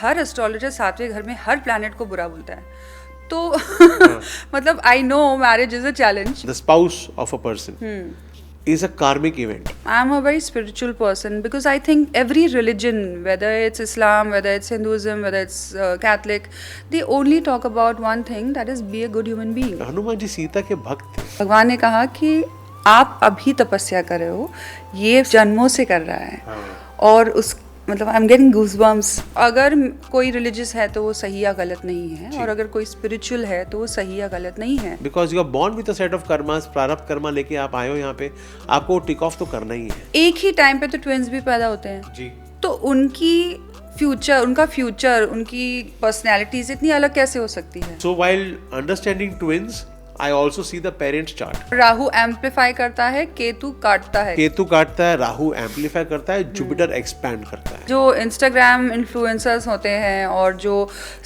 हर astrologer 7वें घर में हर planet को बुरा बोलता है, तो मतलब I know marriage is a challenge. The spouse of a person is a karmic event. I'm a very spiritual person because I think every religion, whether it's Islam, whether it's Hinduism, whether it's Catholic, they only talk about one thing, that is be a good human being. Hanuman ji Sita के भक्त थे. भगवान ने कहा कि आप अभी तपस्या कर रहे हो, ये जन्मों से कर रहा है. और उस मतलब आई एम गेटिंग गूज़बम्स. अगर कोई रिलीजियस है तो वो सही या गलत नहीं है, और अगर कोई स्पिरिचुअल है तो वो सही या गलत नहीं है. Because you are born with a set of karmas, प्रारब्ध कर्मा लेके आप आए हो यहाँ पे, आपको टिक ऑफ तो करना ही है. एक ही टाइम पे तो ट्विंस भी पैदा होते हैं जी. तो उनका फ्यूचर उनकी पर्सनैलिटीज इतनी अलग कैसे हो सकती है. So while understanding twins, I also see the parents chart. Rahu amplify करता है, केतु काटता है. केतु काटता है, राहु एम्पलीफाई करता है, जुपिटर एक्सपैंड करता है. जो इंस्टाग्राम इन्फ्लुएंसर्स होते हैं और जो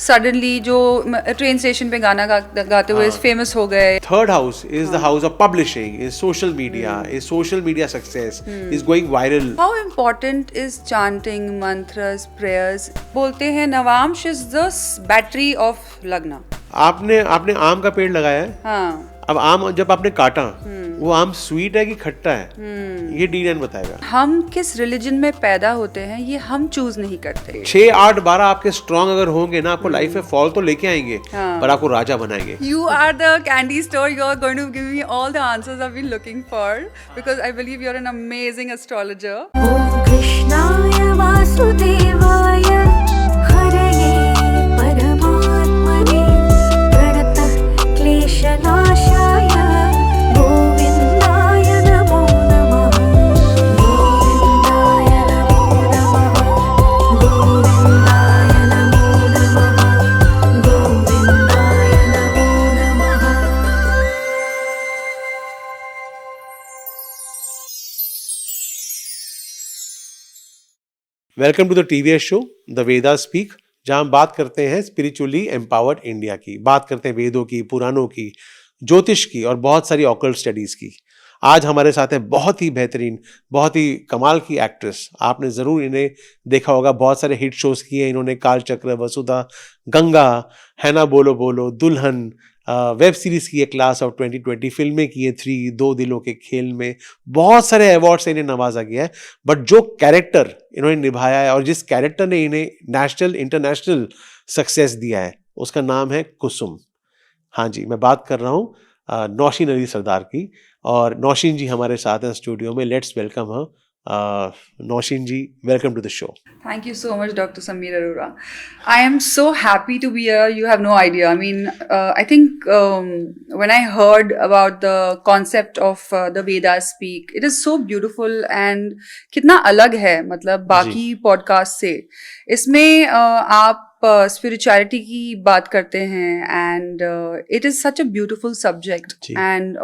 सडनली जो ट्रेन स्टेशन पे गाना गाते हुए फेमस हो गए. Third house is the house of publishing, is social media, is social media success, is going viral. How important is chanting, mantras, prayers? बोलते हैं Navamsa is the battery of लग्न. आपने आम का पेड़ लगाया है. हाँ. अब आम जब आपने काटा, वो आम स्वीट है कि खट्टा है, ये डीएनए बताएगा. हम किस रिलीजन में पैदा होते हैं ये हम चूज नहीं करते. 6, 8, 12 आपके स्ट्रॉन्ग अगर होंगे ना, आपको लाइफ में फॉल तो लेके आएंगे, पर आपको राजा बनाएंगे. You are the candy store. You are going to give me all the answers I've been looking for because I believe you're an amazing astrologer. Om Krishnaya Vasudevaya Haraye Paramatmane Pranatah Kleshanashaya Govindaya Namo Namah Govindaya Namo Namah Govindaya Namo Namah Govindaya Namo Namah. Welcome to the TVS show the Veda speak, जहां हम बात करते हैं spiritually empowered India की, बात करते हैं वेदों की, पुराणों की, ज्योतिष की और बहुत सारी ऑकल्ट स्टडीज की. आज हमारे साथ है बहुत ही बेहतरीन, बहुत ही कमाल की एक्ट्रेस. आपने ज़रूर इन्हें देखा होगा, बहुत सारे हिट शोज किए इन्होंने. कालचक्र, वसुधा, गंगा, है ना, बोलो बोलो, दुल्हन, वेब सीरीज की है क्लास ऑफ 2020, फिल्में की है 3, 2 दिलों के खेल में. बहुत सारे अवार्ड से इन्हें नवाजा गया है. बट जो कैरेक्टर इन्होंने निभाया है और जिस कैरेक्टर ने इन्हें नेशनल इंटरनेशनल सक्सेस दिया है, उसका नाम है कुसुम. हाँ जी, मैं बात कर रहा हूँ नौशीन अली सरदार की, और नौशीन जी हमारे साथ हैं स्टूडियो में. Let's welcome her. Naushin ji, welcome to the show. Thank you so much, Dr. Sameer Arora. I am so happy to be here. You have no idea. I mean, I think when I heard about the concept of the Vedas Speak, it is so beautiful and कितना अलग है मतलब बाकी podcast से. इसमें आप spirituality की बात करते हैं and it is such a beautiful subject and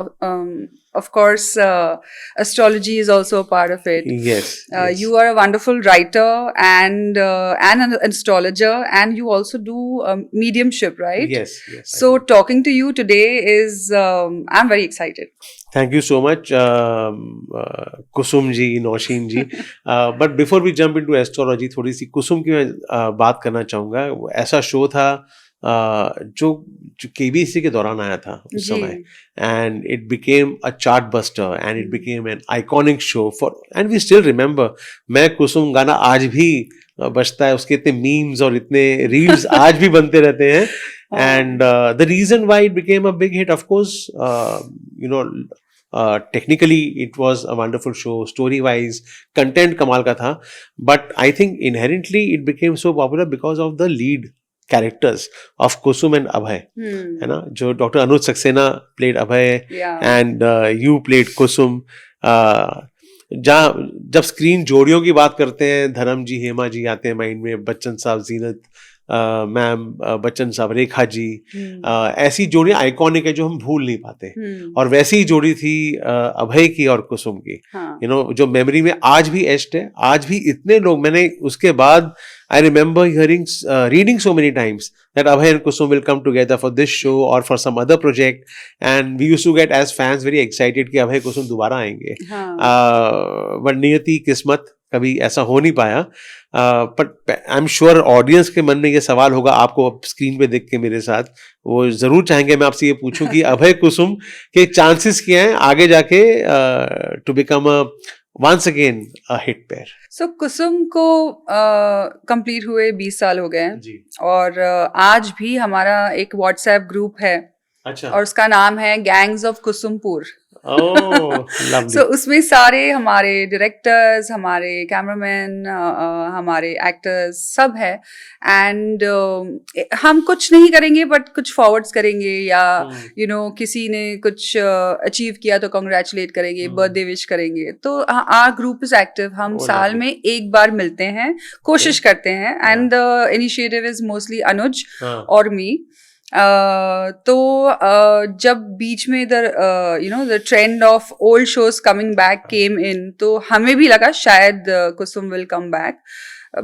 of course astrology is also a part of it. Yes. You are a wonderful writer and an astrologer, and you also do mediumship, right? Yes. So talking to you today is I'm very excited. Thank you so much, Kusum ji, Naushin ji. But before we jump into astrology, थोड़ी सी कुसुम की मैं बात करना चाहूँगा. ऐसा show था जो केबीसी के दौरान आया था उस समय, and it became a chart buster and it became an iconic show for, and we still remember. मैं कुसुम गाना आज भी बजता है, उसके इतने मीम्स और इतने रील्स आज भी बनते रहते हैं. And the reason why it became a big hit, of course, technically it was a wonderful show, story wise, content कमाल का था, but I think inherently it became so popular because of the lead characters of Kusum and Abhay, है ना, जो doctor Anuj Saxena played Abhay and you played Kusum. जहाँ जब screen जोड़ियों की बात करते हैं, धर्म जी, हेमा जी आते हैं माइंड में, बच्चन साहब, जीनत मैम, बच्चन साहब, रेखा जी, ऐसी जोड़ियां आइकॉनिक है जो हम भूल नहीं पाते. और वैसी ही जोड़ी थी अभय की और कुसुम की, जो मेमोरी में आज भी एच्ड है. आज भी इतने लोग, मैंने उसके बाद I remember reading so many times that Abhay and Kusum will come together for this show or for some other project, and we used to get as fans very excited कि Abhay Kusum दोबारा आएंगे. but नियति, किस्मत कभी ऐसा हो नहीं पाया, but I am sure audience के मन में ये सवाल होगा आपको स्क्रीन पे देख के मेरे साथ, वो जरूर चाहेंगे मैं आपसे ये पूछूं कि अभय कुसुम के चांसेस क्या हैं आगे जाके to become once again a hit pair? So Kusum को कंप्लीट हुए 20 साल हो गए हैं, जी, और आज भी हमारा एक व्हाट्सएप ग्रुप है अच्छा, और उसका नाम है gangs of Kusumpur. Oh lovely, so उसमें सारे हमारे डायरेक्टर्स, हमारे कैमरामैन, हमारे एक्टर्स सब है। एंड हम कुछ नहीं करेंगे बट कुछ फॉरवर्ड्स करेंगे, या किसी ने कुछ अचीव किया तो कॉन्ग्रेचुलेट करेंगे, बर्थडे विश करेंगे। तो आवर ग्रुप इज एक्टिव। हम Oh, साल lovely. में एक बार मिलते हैं, कोशिश करते हैं। And the initiative is mostly Anuj हाँ, और मी। तो जब बीच में the trend of old shows coming back came in, तो हमें भी लगा शायद Kusum will come back.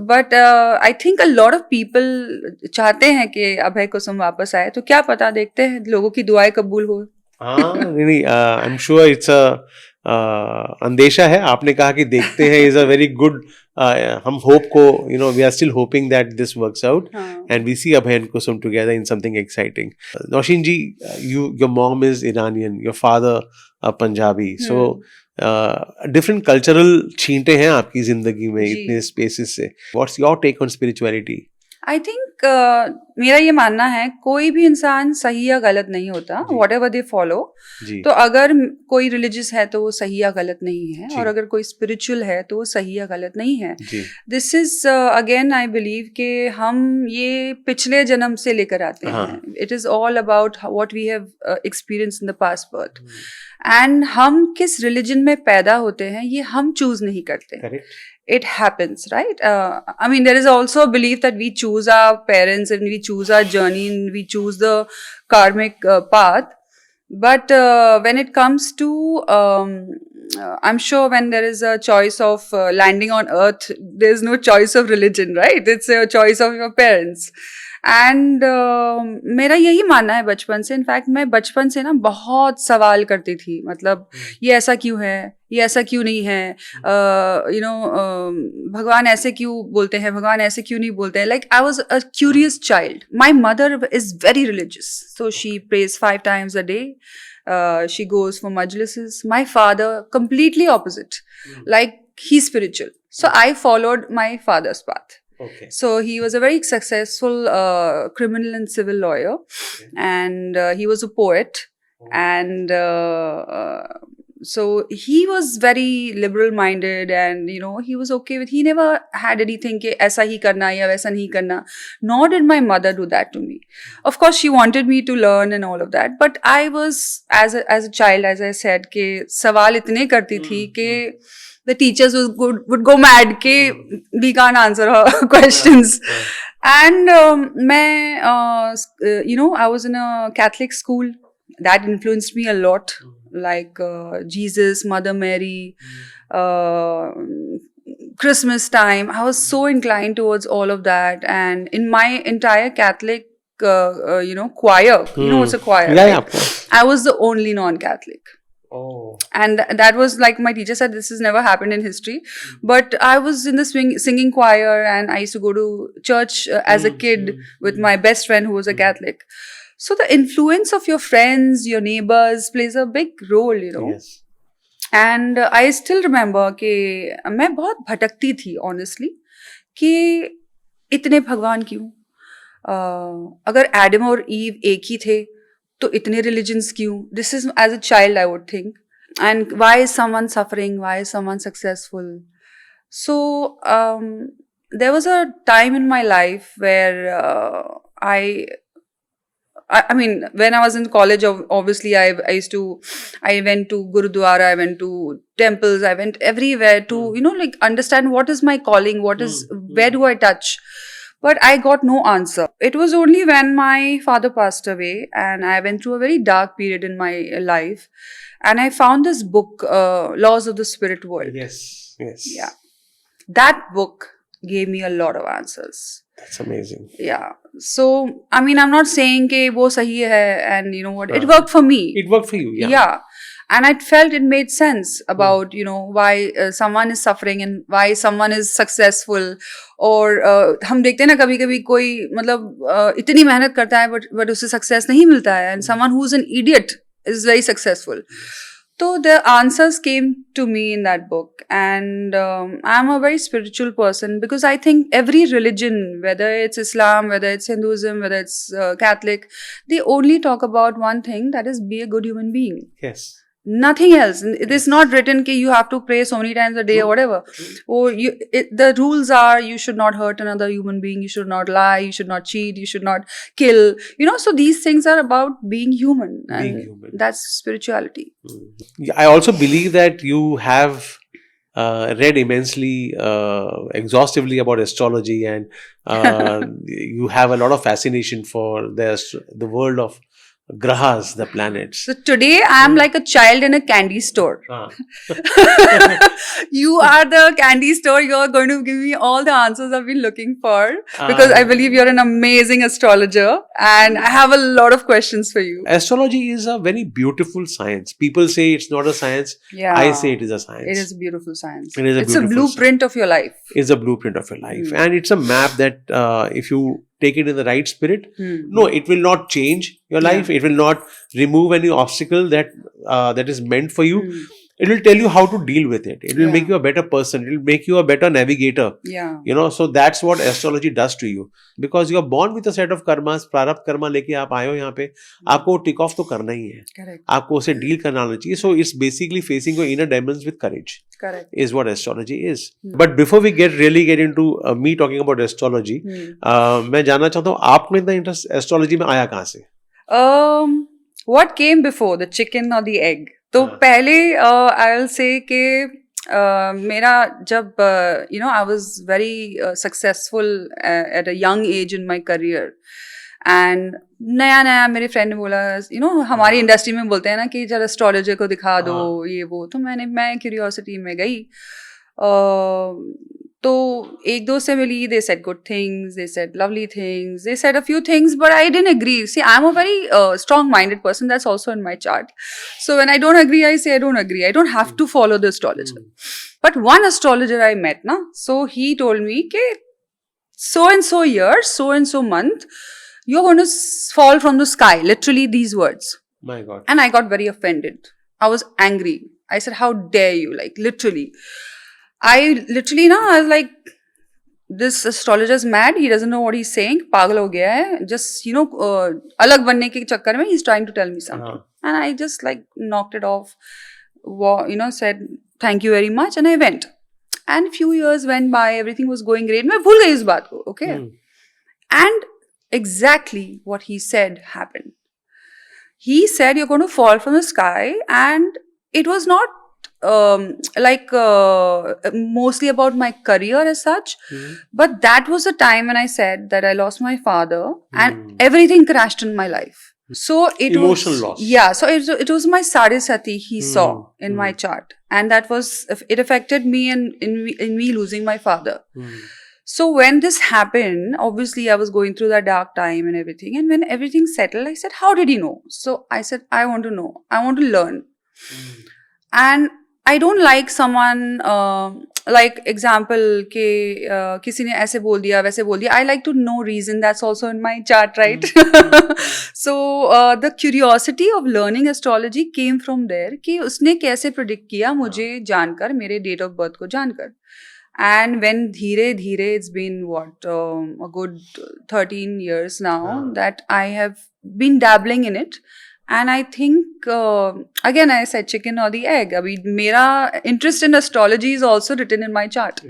But I think a lot of people चाहते हैं कि अभय कुसुम वापस आए, तो क्या पता, देखते हैं, लोगों की दुआएं कबूल हो। हाँ नहीं, I am sure it's a अंदेशा है, आपने कहा कि देखते हैं इज अ वेरी गुड, हम होप को we are still hoping that this works out हाँ। and we see Abhay and Kusum together in something exciting. Naushin ji, your mom is Iranian, your father Punjabi, so different cultural छींटे हैं आपकी जिंदगी में जी। इतने spaces से. What's your take on spirituality? I think मेरा ये मानना है, कोई भी इंसान सही या गलत नहीं होता, जी। Whatever they follow. जी, तो अगर कोई रिलीजियस है तो वो सही या गलत नहीं है, जी। और अगर कोई स्पिरिचुअल है तो वो सही या गलत नहीं है। जी, this is again I believe कि हम ये पिछले जन्म से लेकर आते हाँ। हैं। It is all about what we have experience in the past birth. And हम किस रिलीजन में पैदा होते हैं ये हम चूज नहीं करते। correct. It happens, right? I mean, there is also a belief that we choose our parents and we choose our journey and we choose the karmic path. But when it comes to, I'm sure when there is a choice of landing on earth, there's no choice of religion, right? It's a choice of your parents. And मेरा यही मानना है बचपन से। In fact मैं बचपन से ना बहुत सवाल करती थी, मतलब ये ऐसा क्यों है, ये ऐसा क्यों नहीं है, भगवान ऐसे क्यों बोलते हैं, भगवान ऐसे क्यों नहीं बोलते हैं। Like I was a curious child. My mother is very religious, so she praise 5 times a day. She goes for majlises. My father, completely opposite. Like, he's spiritual. So I followed my father's path. Okay. So he was a very successful criminal and civil lawyer, and he was a poet, and so he was very liberal minded, and he was okay with, he never had anything ke aisa hi karna ya waisa nahi karna. Nor did my mother do that to me. Of course she wanted me to learn and all of that, but I was as a child, as I said, ke sawal itne karti thi ke the teachers would go mad ke we can't answer her questions. And I was in a Catholic school. That influenced me a lot, like Jesus, Mother Mary, Christmas time. I was so inclined towards all of that. And in my entire Catholic choir, what's a choir, Yeah, right? yeah, of course. I was the only non-Catholic. Oh. And that was, like my teacher said, this has never happened in history. But I was in the singing choir, and I used to go to church as a kid with my best friend who was a Catholic. So the influence of your friends, your neighbors plays a big role, Yes. And I still remember कि मैं बहुत भटकती थी honestly, कि इतने भगवान क्यों, अगर एडम और ईव एक ही थे तो इतने रिलीजन्स क्यों? This is as a child I would think. And why is someone suffering, why is someone successful? So there was a time in my life where I mean, when I was in college, obviously I went to Gurudwara, I went to temples, I went everywhere to, like understand what is my calling, where do I touch? But I got no answer. It was only when my father passed away and I went through a very dark period in my life, and I found this book, Laws of the Spirit World. Yes. Yeah. That book gave me a lot of answers. That's amazing. Yeah. So, I mean, I'm not saying ke wo sahi hai, and you know what, it worked for me. It worked for you, yeah. Yeah. and I felt it made sense about why someone is suffering and why someone is successful. और हम देखते हैं ना कभी कभी कोई मतलब इतनी मेहनत करता है but उसे सक्सेस नहीं मिलता है, and someone who's an idiot is very successful. So the answers came to me in that book, and I'm a very spiritual person because I think every religion, whether it's Islam, whether it's Hinduism, whether it's Catholic, they only talk about one thing, that is be a good human being. Yes. Nothing else. It is not written that you have to pray so many times a day or whatever. Or the rules are you should not hurt another human being, you should not lie, you should not cheat, you should not kill. So these things are about being human. Being And human. that's spirituality. I also believe that you have read immensely, exhaustively about astrology, and you have a lot of fascination for the world of grahas, the planets. So today I am like a child in a candy store. Ah. You are the candy store. You are going to give me all the answers I've been looking for, because I believe you're an amazing astrologer, and I have a lot of questions for you. Astrology is a very beautiful science. People say it's not a science. Yeah. I say it is a science. It is a beautiful science. It is a It's a beautiful blueprint of your life. It's a blueprint of your life. And it's a map that if you take it in the right spirit, no, it will not change your life. It will not remove any obstacle that is meant for you. It will tell you how to deal with it. It will make you a better person. It will make you a better navigator. Yeah. So that's what astrology does to you. Because you are born with a set of karmas, प्रारब्ध karma लेके आप आए हो यहाँ पे, आपको टिक of तो करना ही है. Correct. आपको उसे डील करना आना चाहिए. So it's basically facing your inner demons with courage. Correct. Is what astrology is. But before we get into me talking about astrology, मैं जानना चाहता हूँ आपको इतना इंटरेस्ट एस्ट्रोलॉजी में आया कहाँ से? What came before, the chicken or the egg? तो पहले I will say कि मेरा जब I was very successful at a young age in my career, and नया मेरे फ्रेंड ने बोला हमारी इंडस्ट्री में बोलते हैं ना कि जरा एस्ट्रोलॉजर को दिखा दो ये वो, तो मैं क्यूरियोसिटी में गई. तो एक दो से मिली, they said good things, they said lovely things, they said a few things, but I didn't agree. See, I'm a very strong-minded person. That's also in my chart. So when I don't agree, I say I don't agree. I don't have to follow the astrologer. But one astrologer I met, so he told me that so and so year, so and so month, you're going to fall from the sky. Literally these words. My God. And I got very offended. I was angry. I said, how dare you? Like literally. I was like, this astrologer is mad. He doesn't know what he's saying. Pagal ho gaya hai. Just, alag banne ke chakkar mein, he's trying to tell me something. And I just like knocked it off, said, thank you very much. And I went. And a few years went by. Everything was going great. मैं भूल गई इस बात को, okay? And exactly what he said happened. He said, you're going to fall from the sky. And it was not mostly about my career as such, but that was the time when I said that I lost my father and everything crashed in my life. So it emotional was loss. Yeah, so it was my Sadisati he saw in my chart, and it affected me in me losing my father. So when this happened, obviously I was going through that dark time and everything, and when everything settled, I said, how did he know? So I said, I want to know, I want to learn. And I don't like someone like example कि किसी ने ऐसे बोल दिया वैसे बोल दिया. I like to know reason. That's also in my chart, right? So the curiosity of learning astrology came from there कि उसने कैसे predict किया मुझे जानकर, मेरे date of birth को जानकर. And when धीरे धीरे, it's been a good 13 years now that I have been dabbling in it. And I think, again, I said chicken or the egg. I mean, mera interest in astrology is also written in my chart.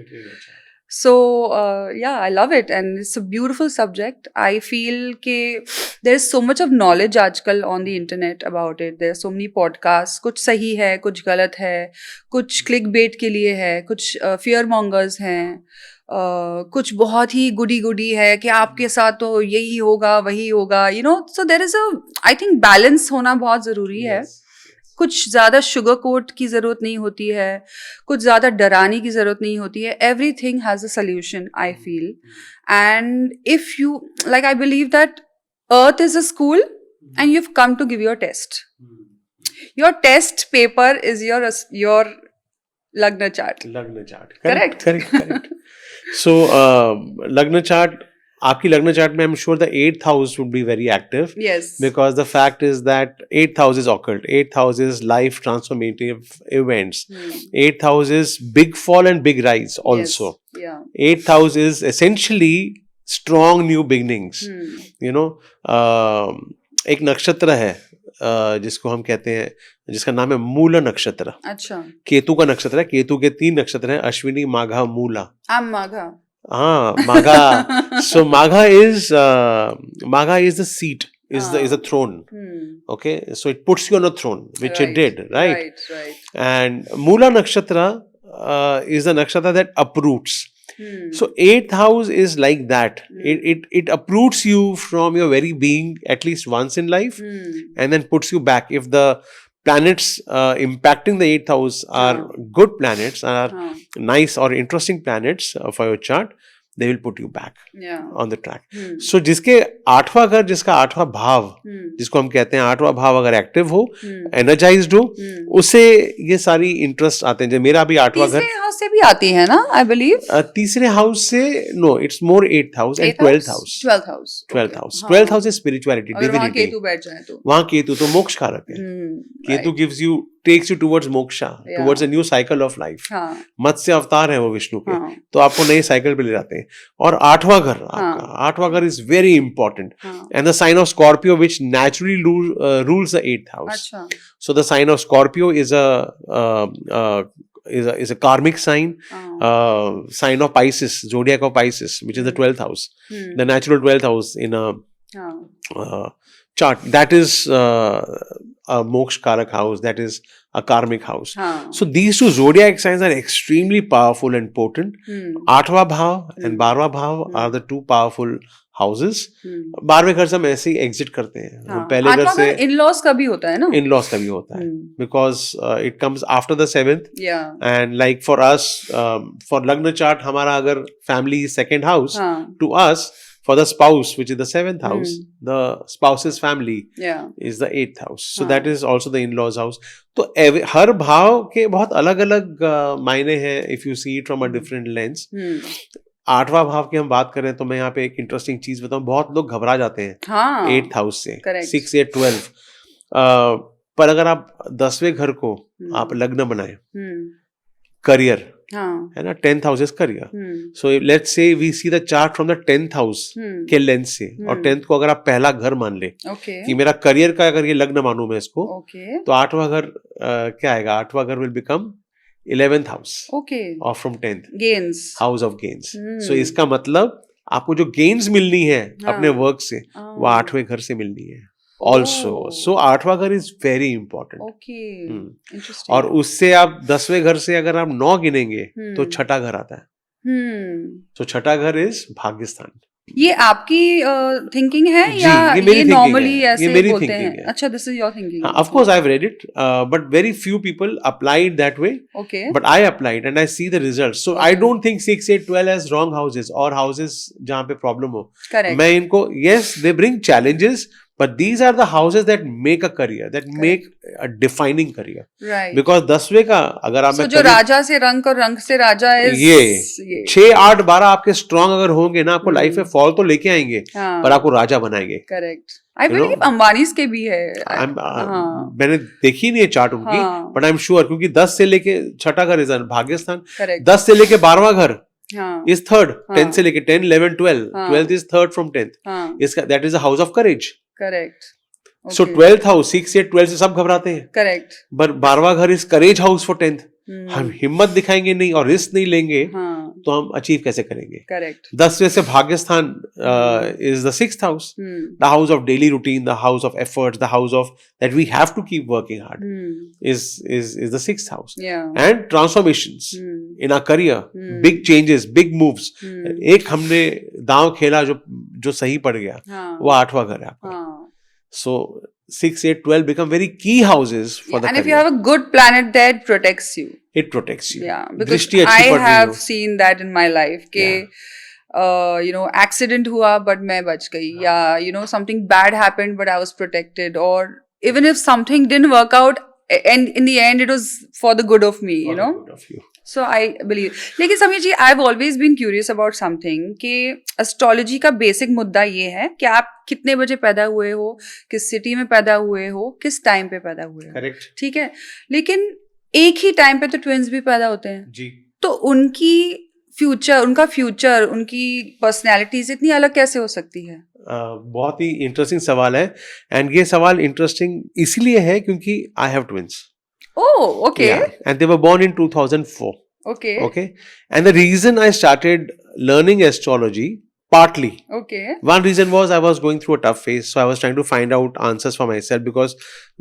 So, I love it. And it's a beautiful subject. I feel that there's so much of knowledge aajkal on the internet about it. There are so many podcasts. Kuch sahi hai, kuch galat hai, kuch clickbait ke liye hai, kuch fear mongers hain. कुछ बहुत ही गुडी है कि आपके साथ तो यही होगा वही होगा, so there is I think balance होना बहुत ज़रूरी है. कुछ ज़्यादा sugar coat की ज़रूरत नहीं होती है, कुछ ज़्यादा डराने की ज़रूरत नहीं होती है. Everything has a solution, I feel. And if you, I believe that Earth is a school and you've come to give your test. your test paper is your Lagna chart. लग्न चार्ट Correct. करेक्ट सो लग्न chart आपकी लग्न chart में आई am sure the 8th house would be very active Yes. because the fact is that 8th house is occult, 8th house is life transformative events, 8th house is big fall and big rise also. Yes. Yeah. 8th house is essentially strong new beginnings. You know, एक नक्षत्र है जिसको हम कहते हैं, जिसका नाम है मूला नक्षत्र. अच्छा. केतु का नक्षत्र है. केतु के 3 नक्षत्र हैं, अश्विनी, माघा, मूला. I'm Magha. हाँ, माघा. So Magha is the seat, is the throne. Okay, so it puts you on a throne, which it Right. did, right? Right. And Mula Nakshatra is the nakshatra that uproots. So 8th house is like that. It uproots you from your very being at least once in life, and then puts you back. If the planets impacting the 8th house are good planets, are nice or interesting planets for your chart, they will put you back Yeah. on the track. So जिसके 8वां घर, जिसका 8वां भाव, जिसको हम कहते हैं 8वां भाव अगर एक्टिव हो, एनर्जाइज्ड हो, उसे ये सारी इंटरेस्ट आते हैं. जब मेरा भी 8वां घर, तीसरे हाउस से भी आती है ना, I believe. तीसरे हाउस से no, it's more 8th house and 12th house. 12th house. 12th house. 12th house is spirituality, अगर वहाँ डिविनिटी. केतु बैठ जाए तो. वहां केतु तो मोक्ष कारक है. Ketu gives you, takes you towards moksha, towards a new cycle of life. हाँ. मत्स्य अवतार है वो विष्णु के, हाँ. तो आपको नए साइकिल पे ले जाते हैं. और 8वां घर आपका, 8वां घर is very important, and the sign of Scorpio which naturally rules the 8th house. अच्छा. So the sign of Scorpio is a karmic sign. Sign of Pisces, zodiac of Pisces, which is the 12th house, the natural 12th house in a chart. That is a moksha karak house. That is a karmic house. So these two zodiac signs are extremely powerful and potent. 8वां भाव and 12वां भाव are the two powerful houses. 12वें घर से हम ऐसे ही exit करते हैं. हम पहले घर से इन-लॉज का भी होता है ना. इन-लॉज का भी होता है, because it comes after the 7th. Yeah. And like for us, for Lagna chart, हमारा अगर family is second house, to us, for the spouse, which is the 7th house, the spouse's family is the 8th house. So that is also the in-laws house. तो हर भाव के बहुत अलग अलग मायने हैं, if you see it from a different lens. 8वां भाव की हम बात करें तो मैं यहाँ पे एक इंटरेस्टिंग चीज बताऊं. बहुत लोग घबरा जाते हैं 8th हाउस से. 6, 8, 12. पर अगर आप 10वें घर को आप लग्न बनाए, करियर है ना, 10th house is career. So let's say we see the chart from the 10th house के लेंस से, और 10th को अगर आप पहला घर मान ले कि मेरा करियर का अगर ये लग्न मानूं मैं इसको, तो 8वां घर क्या आएगा? 8वां घर will become 11th house. Okay. Or from 10th. Gains. House of gains. So इसका मतलब आपको जो gains मिलनी है अपने वर्क से, वो 8वें घर से मिलनी है. Also, so 8वां घर is very important. Okay. Interesting. और उससे आप 10वें घर से अगर आप 9 गिनेंगे तो छठा घर आता है. So छठा घर is भाग्यस्थान. ये आपकी थिंकिंग है या ये नॉर्मली ऐसे बोलते हैं? अच्छा, this is your thinking. Of course I have read it, but very few people applied that way. Okay. But I applied and I see the results. So I don't think 6, 8, 12 as wrong houses और houses जहां पे problem हो. मैं इनको, yes, they bring challenges, but these are the houses that make a career, that make a defining career. Right. Because 10वें का अगर आप, जो राजा से रंक और रंक से राजा है, ये 6, 8, 12 आपके स्ट्रॉन्ग अगर होंगे ना, आपको लाइफ में फॉल तो लेके आएंगे, पर आपको राजा बनाएंगे. करेक्ट. आई बिलीव अंबानीज के भी है. मैंने देखी नहीं है चार्ट उनकी, बट आई एम श्योर, क्योंकि 10 से लेके छठा घर इज भाग्यस्थान, 10 से लेके 12वां घर is third, 10 से लेके 10, 11, 12, 12th is third from 10th. इसका that is a house of courage. Correct. So 12th house, 6, 8, 12 से सब घबराते हैं. Correct. पर 12वां घर is courage house for 10th. हम हिम्मत दिखाएंगे नहीं और रिस्क नहीं लेंगे, तो हम अचीव कैसे करेंगे? करेक्ट. 10वें से भाग्यस्थान is the 6th house, the house of daily routine, the house of efforts, the house of that we have to keep working hard, is the 6th house. And transformations in our career, big changes, big moves. एक हमने दांव खेला जो सही पड़ गया, वो 8वां घर है आपका. So 6, 8, 12 become very key houses for the and career. if you have a good planet there, it protects you. It protects you. Yeah, because I have seen that in my life कि you know, accident हुआ but मैं बच गई, या you know, something bad happened but I was protected, or even if something didn't work out, and in the end it was for the good of me, you know. Of you. So I believe. लेकिन समीर जी, I've always been curious about something कि astrology का basic मुद्दा ये है कि आप कितने बजे पैदा हुए हो, किस सिटी में पैदा हुए हो, किस टाइम पे पैदा हुए हो, Correct. ठीक है. लेकिन एक ही टाइम पे तो ट्विंस भी पैदा होते हैं, जी. तो उनका फ्यूचर, उनकी पर्सनैलिटीज इतनी अलग कैसे हो सकती है? बहुत ही इंटरेस्टिंग सवाल है, एंड ये सवाल इंटरेस्टिंग इसलिए है क्योंकि I have twins. Oh, okay. And they were born in 2004. Okay. Okay. And the reason I started learning astrology, partly, Okay. one reason was I was going through a tough phase, so I was trying to find out answers for myself, because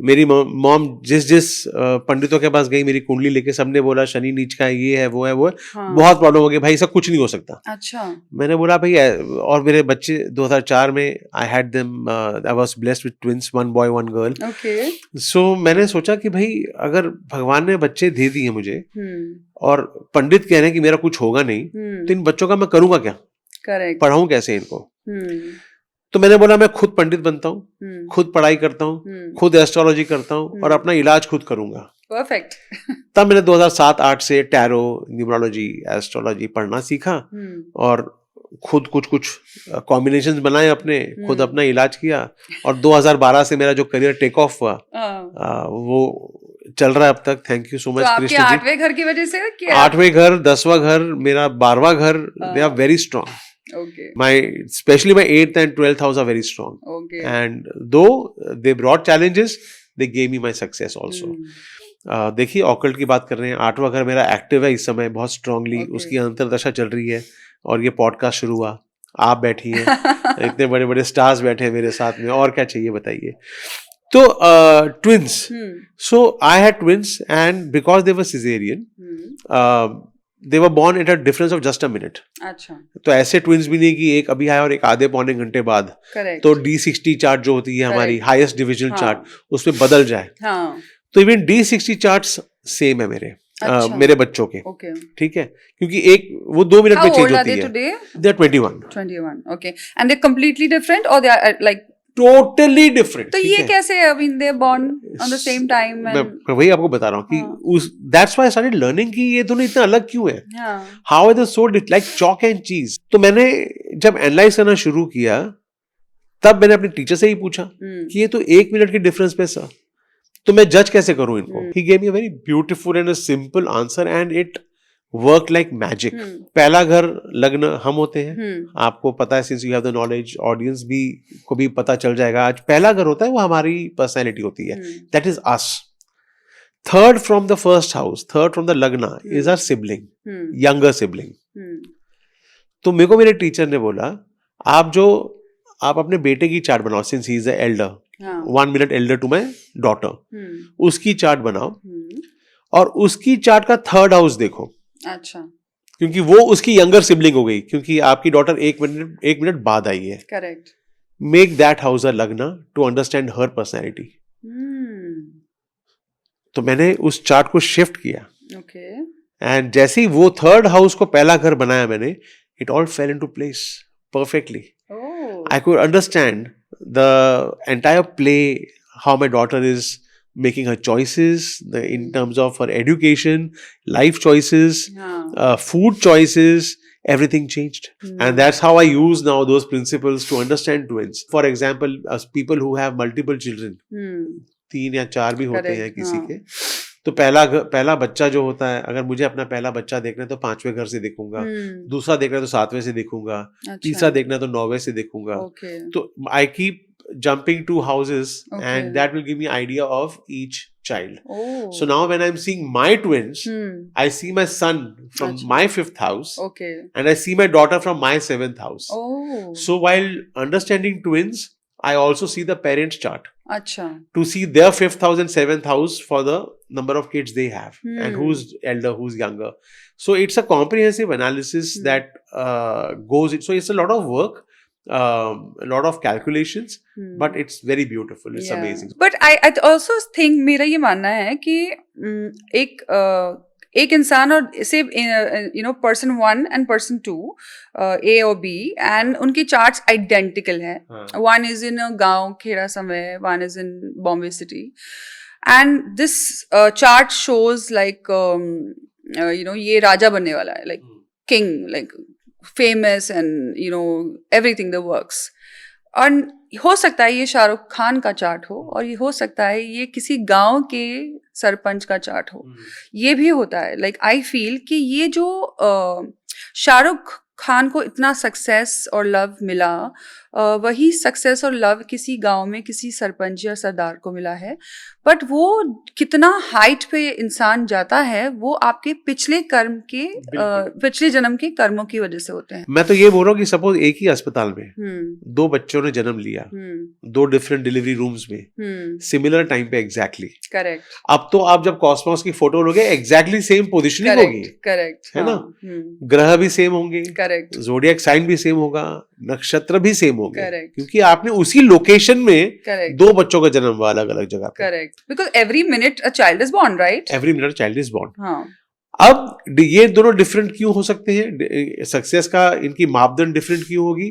मेरी mom जिस पंडितों के पास गई मेरी कुंडली लेके, सबने बोला शनि नीच का है, ये है वो है वो है, हाँ. बहुत प्रॉब्लम हो गई भाई, सब कुछ नहीं हो सकता. अच्छा. मैंने बोला भाई, और मेरे बच्चे 2004 में I had them, I was blessed with twins, one boy one girl. Okay. सो मैंने सोचा कि भाई अगर भगवान ने बच्चे दे दिए मुझे और पंडित कह रहे हैं कि मेरा कुछ होगा नहीं, तो इन बच्चों का मैं करूंगा क्या, करेक्ट, पढ़ाऊं कैसे इनको. तो मैंने बोला मैं खुद पंडित बनता हूँ, खुद पढ़ाई करता हूँ, खुद एस्ट्रोलॉजी करता हूँ और अपना इलाज खुद करूंगा. परफेक्ट. तब मैंने 2007-8 से टैरो, न्यूमरोलॉजी, एस्ट्रोलॉजी पढ़ना सीखा और खुद कुछ कॉम्बिनेशंस बनाए अपने, खुद अपना इलाज किया, और 2012 से मेरा जो करियर टेक ऑफ हुआ वो चल रहा है अब तक. Thank you so much Krishna ji. 8वें घर की वजह से क्या? 8वें घर, 10वां घर, मेरा 12वां घर, they are very strong. Okay. Especially my 8th and 12th house are very strong. Okay. And though they brought challenges, they gave me my success also. देखिए ऑकल्ट की बात कर रहे हैं, 8वां घर मेरा एक्टिव है इस समय बहुत स्ट्रांगली. Okay. उसकी अंतरदशा चल रही है और ये पॉडकास्ट शुरू हुआ, आप बैठी हैं, इतने बड़े बड़े स्टार्स बैठे हैं मेरे साथ में, और क्या चाहिए बताइए. तो twins, so I had twins and because they were caesarean, they were born at a difference of just a minute. अच्छा. तो ऐसे ट्विंस भी नहीं कि एक अभी आया और एक आधे पौने घंटे बाद. Correct. तो D60 चार्ट जो होती है हमारी हाईएस्ट डिविजनल चार्ट, उसमें बदल जाए. हाँ. तो इवन D60 चार्ट्स सेम है मेरे, अच्छा. मेरे बच्चों के. Okay. ठीक है, क्योंकि एक वो 2 मिनट में How चेंज old are होती they है. today? They are 21. 21. Okay. And they're completely different, or they are like Totally different. तो ये कैसे? I mean, they're born on the same time. मैं वही आपको बता रहा हूँ कि that's why I started learning कि ये दोनों इतना अलग क्यों है. How are they so like chalk and cheese? तो मैंने जब एनालाइज करना शुरू किया, तब मैंने अपने टीचर से ही पूछा कि ये तो 1 मिनट की डिफरेंस पे सर, तो मैं जज कैसे करूं इनको. He gave me a very beautiful and a simple answer and it worked like magic. पहला घर लग्न हम होते हैं, आपको पता है, since you have the knowledge, audience भी को भी पता चल जाएगा. आज पहला घर होता है वो हमारी पर्सनैलिटी होती है, that is us. Third from the first house, third from the lagna is our sibling, younger sibling. तो मेरे को मेरे टीचर ने बोला आप अपने बेटे की चार्ट बनाओ, since he is the elder, 1 minute elder to my daughter, उसकी चार्ट बनाओ और उसकी चार्ट का 3rd हाउस देखो. अच्छा. क्योंकि वो उसकी यंगर सिबलिंग हो गई, क्योंकि आपकी डॉटर 1 मिनट बाद आई है. करेक्ट. मेक दैट हाउस अ लग्ना टू अंडरस्टैंड हर पर्सनैलिटी. तो मैंने उस चार्ट को शिफ्ट किया. ओके. एंड जैसे ही वो 3rd हाउस को पहला घर बनाया मैंने, it all fail into place perfectly. I could understand the entire play, how my daughter is making her choices in terms of her education, life choices, food choices, everything changed. And that's how I use now those principles to understand twins. For example, as people who have multiple children, 3 या 4 भी होते हैं किसी के, तो पहला बच्चा जो होता है, अगर मुझे अपना पहला बच्चा देखना है तो 5वें घर से देखूंगा, दूसरा देखना है तो 7वें से देखूंगा, तीसरा देखना है तो 9वें से देखूंगा. तो I keep jumping 2 houses, and that will give me idea of each child. So now when I'm seeing my twins, I see my son from my 5th house, and I see my daughter from my 7th house. So while understanding twins, I also see the parents chart to see their 5th house and 7th house for the number of kids they have, and who's elder, who's younger. So it's a comprehensive analysis that goes in. So it's a lot of work, a lot of calculations, but it's very beautiful. It's amazing. But I also think, मेरा ये मानना है कि एक इंसान और से person 1 and person 2, A और B, and उनकी charts identical है. One is in a गांव Kheda somewhere, one is in Bombay city. and this chart shows like ये राजा बनने वाला है, like king, like famous and everything the works. और हो सकता है ये शाहरुख खान का चार्ट हो, और ये हो सकता है ये किसी गांव के सरपंच का चार्ट हो. ये भी होता है. लाइक आई फील कि ये जो शाहरुख खान को इतना सक्सेस और लव मिला, वही सक्सेस और लव किसी गांव में किसी सरपंच या सरदार को मिला है. बट वो कितना हाइट पे इंसान जाता है वो आपके पिछले कर्म के पिछले जन्म के कर्मों की वजह से होते हैं. मैं तो ये बोल रहा हूँ कि सपोज एक ही अस्पताल में दो बच्चों ने जन्म लिया, दो डिफरेंट डिलीवरी रूम्स में सिमिलर टाइम पे एग्जैक्टली. करेक्ट. अब तो आप जब कॉस्मोस की फोटो लोगे एग्जैक्टली सेम पोजिशनिंग होगी. करेक्ट. है ना. ग्रह भी सेम होंगे. करेक्ट. ज़ोडिएक साइन भी सेम होगा, नक्षत्र भी सेम होंगे. Correct. क्योंकि आपने उसी लोकेशन में Correct. दो बच्चों का जन्म हुआ अलग अलग जगह पे. Correct. Because every minute a child is born, right? Every minute a child is born. हाँ. अब ये दोनों डिफरेंट क्यों हो सकते हैं? सक्सेस का इनकी मापदंड डिफरेंट क्यों होगी?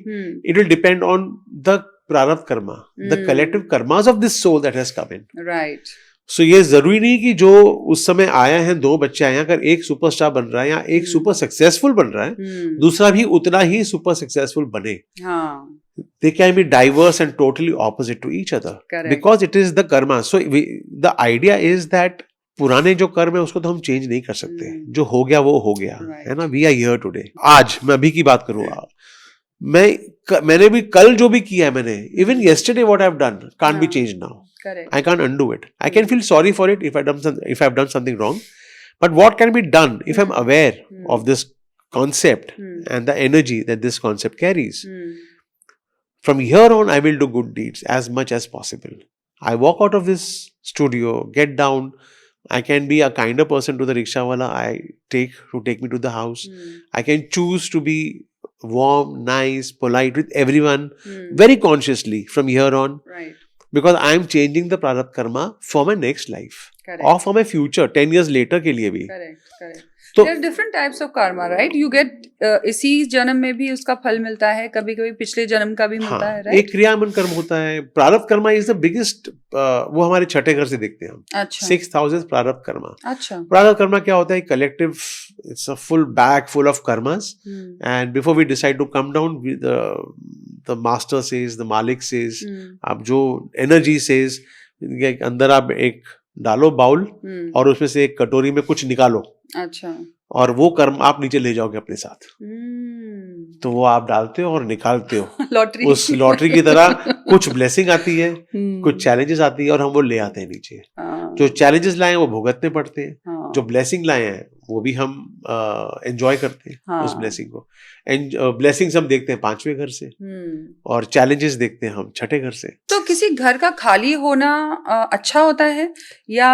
It will depend on the prarabdha karma, the collective karmas of this soul that has come in. Right. So ये जरूरी नहीं कि जो उस समय आया है, दो बच्चे आए हैं, अगर एक सुपरस्टार बन रहा है या एक सुपर सक्सेसफुल बन रहा है, दूसरा भी उतना ही सुपर सक्सेसफुल बने. हाँ. They can be diverse and totally opposite to each other. Correct. Because it is the karma. So the idea is that पुराने जो कर्म है उसको तो हम चेंज नहीं कर सकते. जो हो गया वो हो गया. Right. है ना. We are here today. आज मैं अभी की बात करूँगा. मैंने भी कल जो भी किया है मैंने, even yesterday what I've done can't be changed now. Correct. I can't undo it. I can feel sorry for it if I've done something wrong. But what can be done if I'm aware of this concept and the energy that this concept carries? From here on, I will do good deeds as much as possible. I walk out of this studio, get down. I can be a kinder person to the rickshaw wala I take to take me to the house. I can choose to be warm, nice, polite with everyone very consciously from here on. Right. Because I am changing the prarabdha karma for my next life. Correct. Or for my future 10 years later के लिए भी. Correct. Correct. तो There are different types of karma, right? You get इसी जन्म में भी उसका फल मिलता है, कभी कभी पिछले जन्म का भी मिलता है, right? एक क्रियामन कर्म होता है. प्रारब्ध कर्मा इज द बिगेस्ट. वो हमारे छठे घर से देखते हैं हम. अच्छा. 6,000 प्रारब्ध कर्मा. अच्छा. प्रारब्ध कर्मा क्या होता है? Collective. It's a full bag full of karmas. And before we decide to come down, the master says, द मालिक सेज, आप जो एनर्जी सेज, अंदर आप एक डालो बाउल और उसमें से एक कटोरी में कुछ निकालो. अच्छा. और वो कर्म आप नीचे ले जाओगे अपने साथ. तो वो आप डालते हो और निकालते हो. लॉटरी. उस लॉटरी की तरह कुछ ब्लेसिंग आती है, कुछ चैलेंजेस आती है और हम वो ले आते हैं नीचे. जो चैलेंजेस लाए हैं वो भुगतने पड़ते हैं. जो ब्लेसिंग लाए हैं वो भी हम एंजॉय करते हैं उस ब्लेसिंग को. एंड ब्लेसिंग्स हम देखते हैं 5वें घर से और चैलेंजेस देखते हैं हम 6ठे घर से. तो किसी घर का खाली होना अच्छा होता है या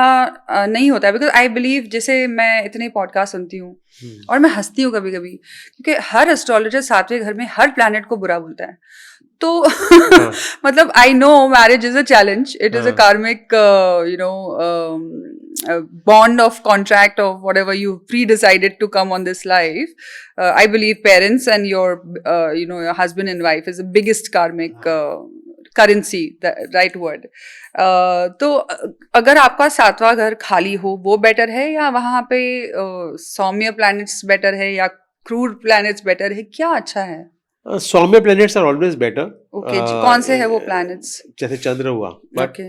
नहीं होता है? बिकॉज आई बिलीव, जैसे मैं इतने पॉडकास्ट सुनती हूँ और मैं हंसती हूँ कभी कभी, क्योंकि हर एस्ट्रोलॉजर 7वें घर में हर प्लैनेट को बुरा बोलता है. तो मतलब I know marriage is a challenge, it is a कार्मिक bond of contract of whatever you pre-decided to come on this life. I believe parents and your your husband and wife is the biggest karmic currency, the right word. तो अगर आपका 7वां घर खाली हो वो better है, या वहाँ पे सौम्य प्लैनेट्स बेटर है, या क्रूर प्लैनेट्स बेटर है? क्या अच्छा है? सौम्य planets are always better. Okay. कौन से है वो प्लैनेट्स? जैसे चंद्र हुआ, but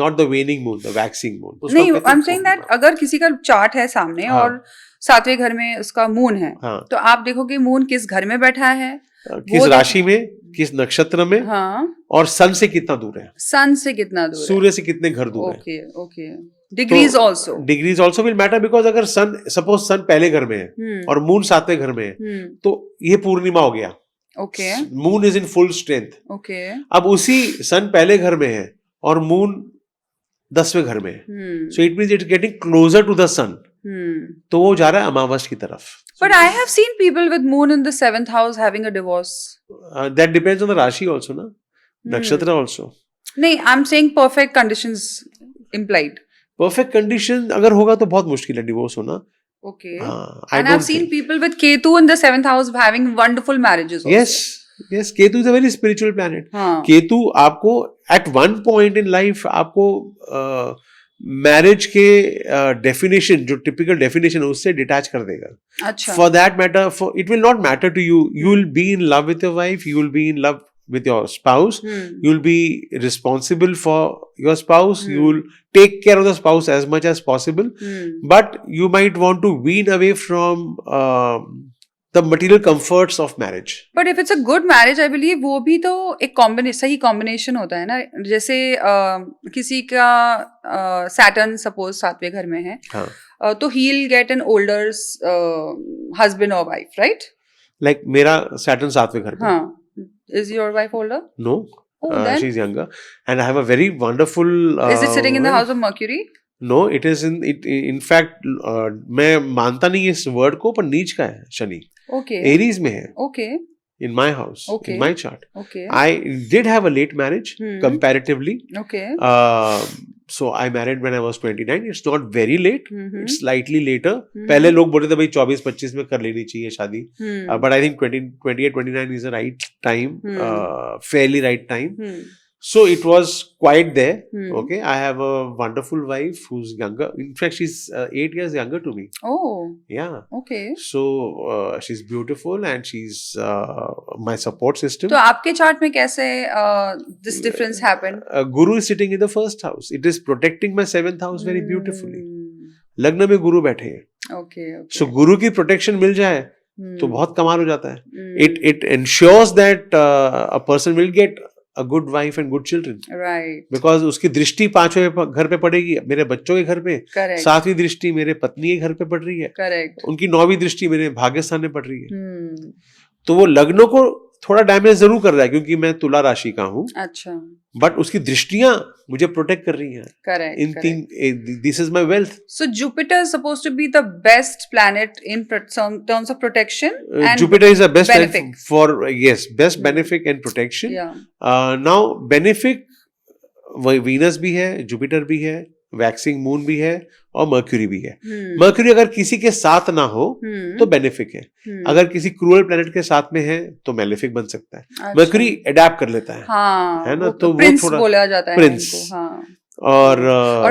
not the waning moon, the waxing moon. नहीं, आई एम सेइंग दैट अगर किसी का चार्ट है सामने और 7वें घर में उसका मून है, तो आप देखोगे मून किस घर में बैठा है, किस राशि में, किस नक्षत्र में, और सन से कितना दूर है. सन से कितना दूर है, सूर्य से कितने घर दूर है. Okay. Okay. Degrees also. Degrees also will matter, because अगर सन, सपोज सन पहले घर में है और मून 7वें घर में है, तो ये पूर्णिमा हो गया. Okay. Moon is in full strength. Okay. अब उसी सन पहले घर में है और मून 10वें घर में है, so it means it's getting closer to the sun. तो वो जा रहा है अमावस की तरफ. But I have seen people with moon in the 7th house having a divorce. That depends on the Rashi also, na? Nakshatra also. नहीं, I'm saying perfect conditions implied. Perfect condition अगर होगा तो बहुत मुश्किल है divorce होना. Okay. हाँ, and I've seen people with Ketu in the 7th house having wonderful marriages also. Yes. Yes, Ketu is a very spiritual planet. हाँ. केतु आपको at one point in life आपको मैरिज के डेफिनेशन जो typical definition है उससे detach कर देगा. अच्छा. For that matter, it will not matter to you. You will be in love with your wife. You will be in love with your spouse. You will be responsible for your spouse. You will take care of the spouse as much as possible. But you might want to wean away from the material comforts of marriage. But if it's a good marriage, I believe वो भी तो एक सही combination होता है ना. जैसे किसी का Saturn suppose 7वें घर में है, तो he'll get an older husband or wife, right? Like मेरा Saturn 7वें घर में. हाँ. Is your wife older? No. Then? She's younger. And I have a very wonderful... Is it sitting in the house of Mercury? No, it is in fact, मैं मानता नहीं इस word को, पर नीच का है शनि. Okay. Aries में है. Okay. In my house. Okay. In my chart. Okay. I did have a late marriage comparatively. Okay. So I married when I was 29. It's not very late. It's slightly later. Mm-hmm. पहले लोग बोलते थे भाई 24-25 में कर लेनी चाहिए शादी. But I think 28-29 is the right time. Fairly right time. So it was quite there. Okay. I have a wonderful wife who's younger. In fact, she's 8 years younger to me. Oh. Yeah. Okay. So she's beautiful and she's my support system. तो आपके chart में कैसे this difference happened? Guru is sitting in the first house. It is protecting my 7th house very beautifully. लग्न में गुरु बैठे हैं. Okay. So गुरु की protection मिल जाए तो बहुत कमाल हो जाता है. It ensures that a person will get a good wife and good children. Right. Because उसकी दृष्टि 5वें घर पे पड़ेगी मेरे बच्चों के घर पे. Correct. 7वीं दृष्टि मेरे पत्नी के घर पे पड़ रही है. Correct. उनकी 9वीं दृष्टि मेरे भाग्यस्थान में पड़ रही है. तो वो लग्नों को थोड़ा डैमेज जरूर कर रहा है क्योंकि मैं तुला राशि का हूँ. अच्छा. बट उसकी दृष्टियां मुझे प्रोटेक्ट कर रही हैं. Correct. इन तीन this is my wealth. So Jupiter is supposed to be the best planet in terms of protection and Jupiter is the best benefic. for best benefic and protection. Yeah. Now benefic Venus भी है, Jupiter भी है, waxing moon भी है और mercury भी है. Mercury अगर किसी के साथ ना हो तो बेनिफिक है. अगर किसी क्रूअल प्लेनेट के साथ में है तो मेलेफिक बन सकता है. मर्क्यूरी अडैप्ट कर लेता है. हाँ, है ना. तो वो थोड़ा बोला जाता है प्रिंस. हाँ. और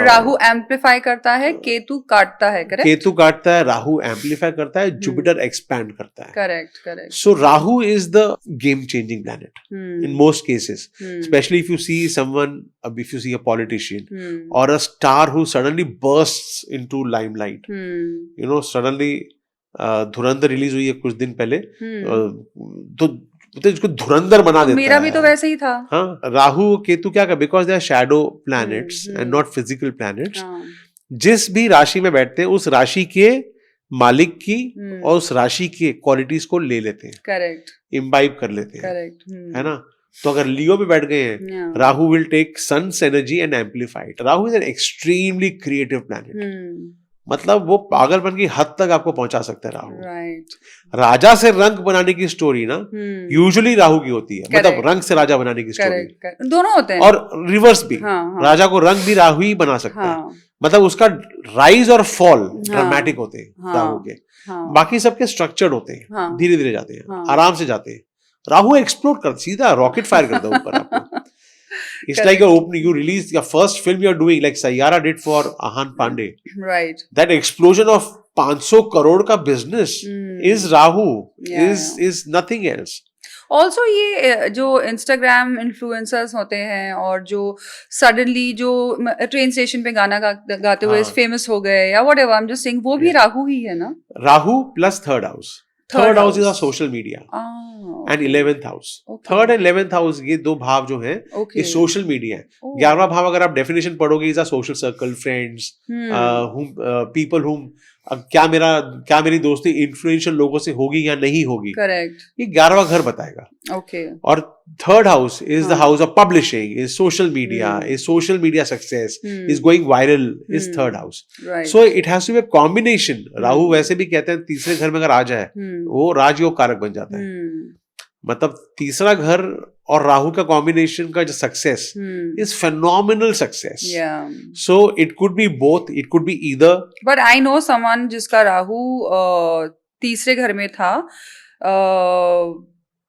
राहु एम्पलीफाई करता है, केतु काटता है. करेक्ट. केतु काटता है, राहु एम्पलीफाई करता है, जुपिटर एक्सपैंड करता है. Correct. Correct. So Rahu is the game changing planet in most cases, specially if you see someone, if you see a politician or a star who suddenly bursts into limelight. You know, suddenly Dhurandhar release हुई है कुछ दिन पहले, तो इसको धुरंधर बना देता है. मेरा भी तो वैसे ही था. हाँ, राहु केतु क्या कर, because they are shadow planets and not physical planets. जिस भी राशि में बैठते हैं उस राशि के मालिक की और उस राशि के क्वालिटीज को ले लेते हैं. करेक्ट. इम्बाइब कर लेते हैं. करेक्ट. है ना. तो अगर लियो में बैठ गए हैं, Rahu will take sun's energy and amplify it. Rahu is an extremely creative planet. मतलब वो पागलपन की हद तक आपको पहुंचा सकता है राहु. राइट. राजा से रंक बनाने की स्टोरी ना यूजुअली राहु की होती है. मतलब रंक से राजा बनाने की स्टोरी दोनों होते हैं. और रिवर्स भी. राजा को रंग भी राहु ही बना सकता है. मतलब उसका राइज और फॉल ड्रामेटिक होते हैं राहु के. बाकी सबके स्ट्रक्चर्ड होते हैं, धीरे धीरे जाते हैं, आराम से जाते हैं. राहु एक्सप्लोड कर, सीधा रॉकेट फायर करता है ऊपर आपको. It's like you're opening, you release your first film you're doing, like Sayyara did for Ahan Pandey. Right. That explosion of 500 crore का business is Rahu, is nothing else. Also ये जो Instagram influencers होते हैं और जो suddenly जो train station पे गाना गाते हुए फेमस हो गए या whatever, I'm just saying, वो भी राहु ही है ना. Rahu plus third house. Third house is our social media. And 11th house. Third and 11th house, ये दो भाव जो हैं, ये सोशल मीडिया है. 11वां भाव अगर आप डेफिनेशन पढ़ोगे, is a social circle, friends, people whom, क्या मेरी दोस्ती इन्फ्लुएंशियल लोगों से होगी या नहीं होगी. करेक्ट. ये 11वां घर बताएगा. ओके. और third house is the house of publishing, is social media success, is going viral, is third house. So it has to be a combination. Rahu वैसे भी कहते हैं तीसरे घर में अगर आ जाए वो राजयोग कारक बन जाता है. मतलब तीसरा घर और राहु का कॉम्बिनेशन का जो success is phenomenal success. So it could be both, it could be either. But I know someone जिसका राहु तीसरे घर में था,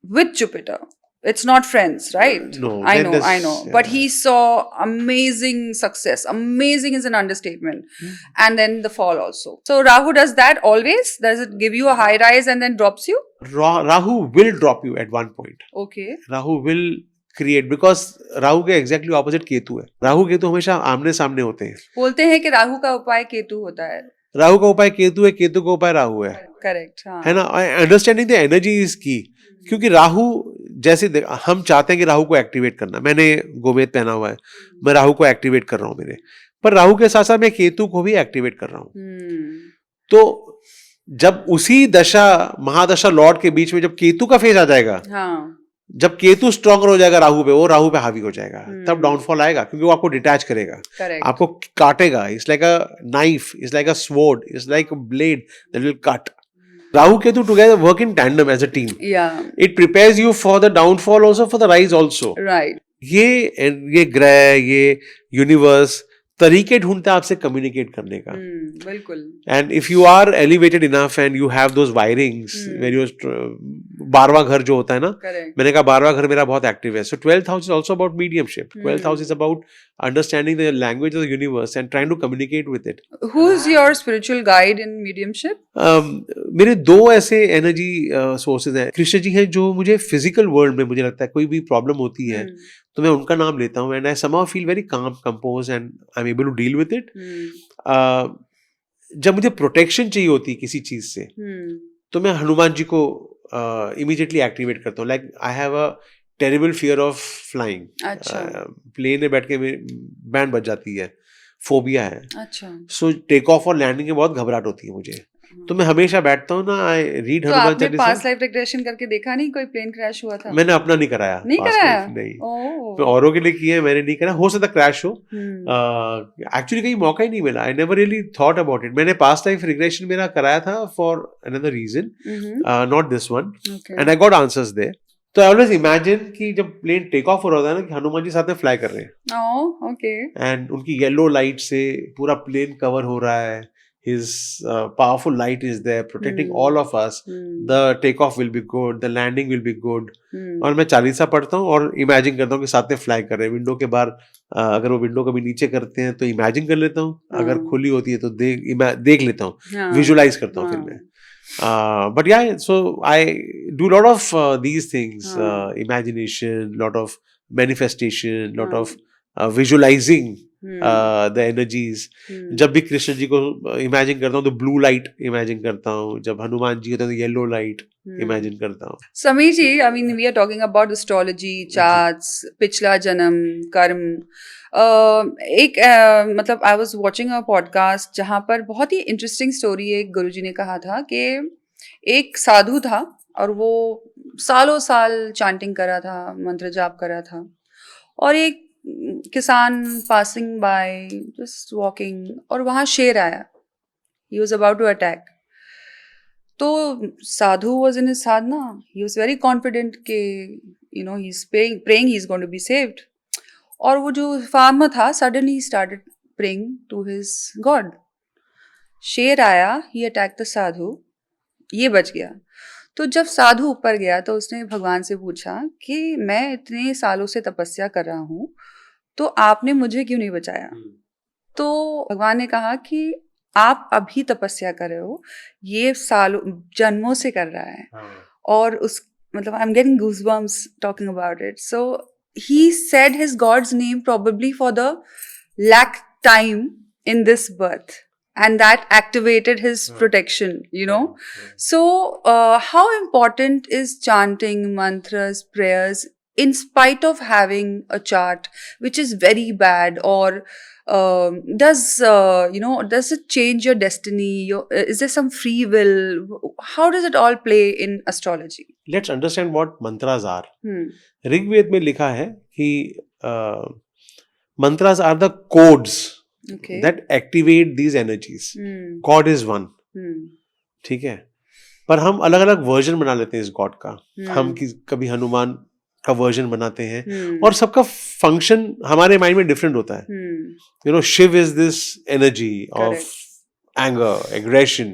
with Jupiter. It's not friends, right? No, I then know, there's- I know. But yeah. he saw amazing success. Amazing is an understatement. And then the fall also. So Rahu does that always? Does it give you a high rise and then drops you? Rahu will drop you at one point. Okay. Rahu will create, because Rahu के exactly opposite Ketu है. राहु केतु हमेशा आमने सामने होते हैं. बोलते हैं कि राहु का उपाय केतु होता है. राहु का उपाय केतु है, केतु का उपाय राहु है. करेक्ट. हाँ. है ना? अंडरस्टैंडिंग द एनर्जी इज की. क्योंकि राहु जैसे हम चाहते हैं कि राहु को एक्टिवेट करना. मैंने गोमेद पहना हुआ है, मैं राहु को एक्टिवेट कर रहा हूँ मेरे, पर राहु के साथ साथ मैं केतु को भी एक्टिवेट कर रहा हूँ. तो जब उसी दशा महादशा लॉर्ड के बीच में जब केतु का फेज आ जाएगा, हाँ. जब केतु स्ट्रॉन्गर हो जाएगा राहु पे, वो राहु पे हावी हो जाएगा, तब डाउनफॉल आएगा. क्योंकि वो आपको डिटैच करेगा, करेक्ट. आपको काटेगा. It's like a knife, it's like a sword, it's like a blade that will cut. Rahu Ketu together work in tandem as a team. Yeah. It prepares you for the downfall also, for the rise also. Right. ये ग्रह, ये universe तरीके ढूंढता है आपसे communicate करने का. बिल्कुल. And if you are elevated enough and you have those wirings where you 12वां घर जो होता है ना, Correct. मैंने कहा 12वां घर मेरा बहुत एक्टिव है. So 12th house is also about mediumship. 12th house is about understanding the language of the universe and trying to communicate with it. Who is your spiritual guide in mediumship? मेरे दो ऐसे energy sources हैं. कृष्ण जी हैं जो मुझे physical world में, मुझे लगता है कोई भी प्रॉब्लम होती है तो मैं उनका नाम लेता हूँ, and I somehow feel very calm, composed and I am able to deal with it. जब मुझे प्रोटेक्शन चाहिए होती है किसी चीज से, तो मैं हनुमान जी को इमीडिएटली एक्टिवेट करता हूँ. Like I have a terrible fear of flying. अच्छा. प्लेन में बैठ के बैंड बज जाती है, फोबिया है. अच्छा. सो टेक ऑफ और लैंडिंग में बहुत घबराहट होती है मुझे. तो मैं हमेशा बैठता हूँ ना, आई रीड तो हनुमान आपने चालीसा. पास्ट लाइफ रिग्रेशन करके देखा नहीं कोई प्लेन क्रैश हुआ था? मैंने अपना नहीं कराया. नहीं past कराया? life, नहीं. ओह. मैं औरों के लिए किया है, मैंने नहीं करा. हो सकता क्रैश हो. हम्म. एक्चुअली कहीं मौका ही नहीं मिला. I never really thought about it. मैंने पास्ट लाइफ रिग्रेशन मेरा कराया था for another reason, not this one, Okay. And I got answers there. तो आई ऑलवेज इमेजिन कि जब प्लेन टेक ऑफ हो रहा होता है ना, कि हनुमान जी साथ में फ्लाई कर रहे हैं, Oh, okay. एंड उनकी येलो लाइट से पूरा प्लेन कवर हो रहा है. His powerful light is there protecting all of us. The takeoff will be good, the landing will be good. और मैं चालीसा पढ़ता हूँ और इमेजिन करता हूँ कि साथ में फ्लाई कर रहे हैं. विंडो के बाहर अगर वो विंडो कभी नीचे करते हैं तो इमेजिन कर लेता हूँ, अगर खुली होती है तो देख लेता हूँ, विजुलाइज करता हूँ फिर मैं. But yeah, so I do a lot of these things, imagination, lot of manifestation, lot of visualizing the energies. जब भी कृष्ण जी को इमेजिन करता हूँ तो ब्लू लाइट इमेजिन करता हूँ, जब हनुमान जी होते हैं तो येलो लाइट इमेजिन करता हूँ. समीर जी, I mean, we are talking about astrology, charts, पिछला जन्म, कर्म. मतलब I was watching a podcast जहाँ पर बहुत ही इंटरेस्टिंग स्टोरी एक गुरुजी ने कहा था कि एक साधु था और वो सालों साल चांटिंग कर रहा था, मंत्र जाप कर रहा था, और एक किसान पासिंग बाय जस्ट वॉकिंग, और वहाँ शेर आया. He was about to attack. तो sadhu was in his sadhana. He was very confident कि you know he is praying he is going to be saved. और वो जो फार्मर था suddenly he started praying to his god. शेर आया, ही attack the साधु, ये बच गया. तो जब साधु ऊपर गया तो उसने भगवान से पूछा कि मैं इतने सालों से तपस्या कर रहा हूँ तो आपने मुझे क्यों नहीं बचाया. तो भगवान ने कहा कि आप अभी तपस्या कर रहे हो, ये सालों जन्मों से कर रहा है. और उस मतलब I am getting goosebumps talking about it. So he said his god's name probably for the lakh time in this birth, and that activated his protection, you know. So how important is chanting mantras, prayers, in spite of having a chart which is very bad, or does it change your destiny? Is there some free will? How does it all play in astrology? Let's understand what mantras are. Rigveda में लिखा है कि mantras are the codes that activate these energies. God is one. ठीक है, पर हम अलग अलग वर्जन बना लेते हैं इस गॉड का. हम कभी हनुमान का वर्जन बनाते हैं, और सबका फंक्शन हमारे माइंड में डिफरेंट होता है. You know, Shiv is this energy of anger, aggression.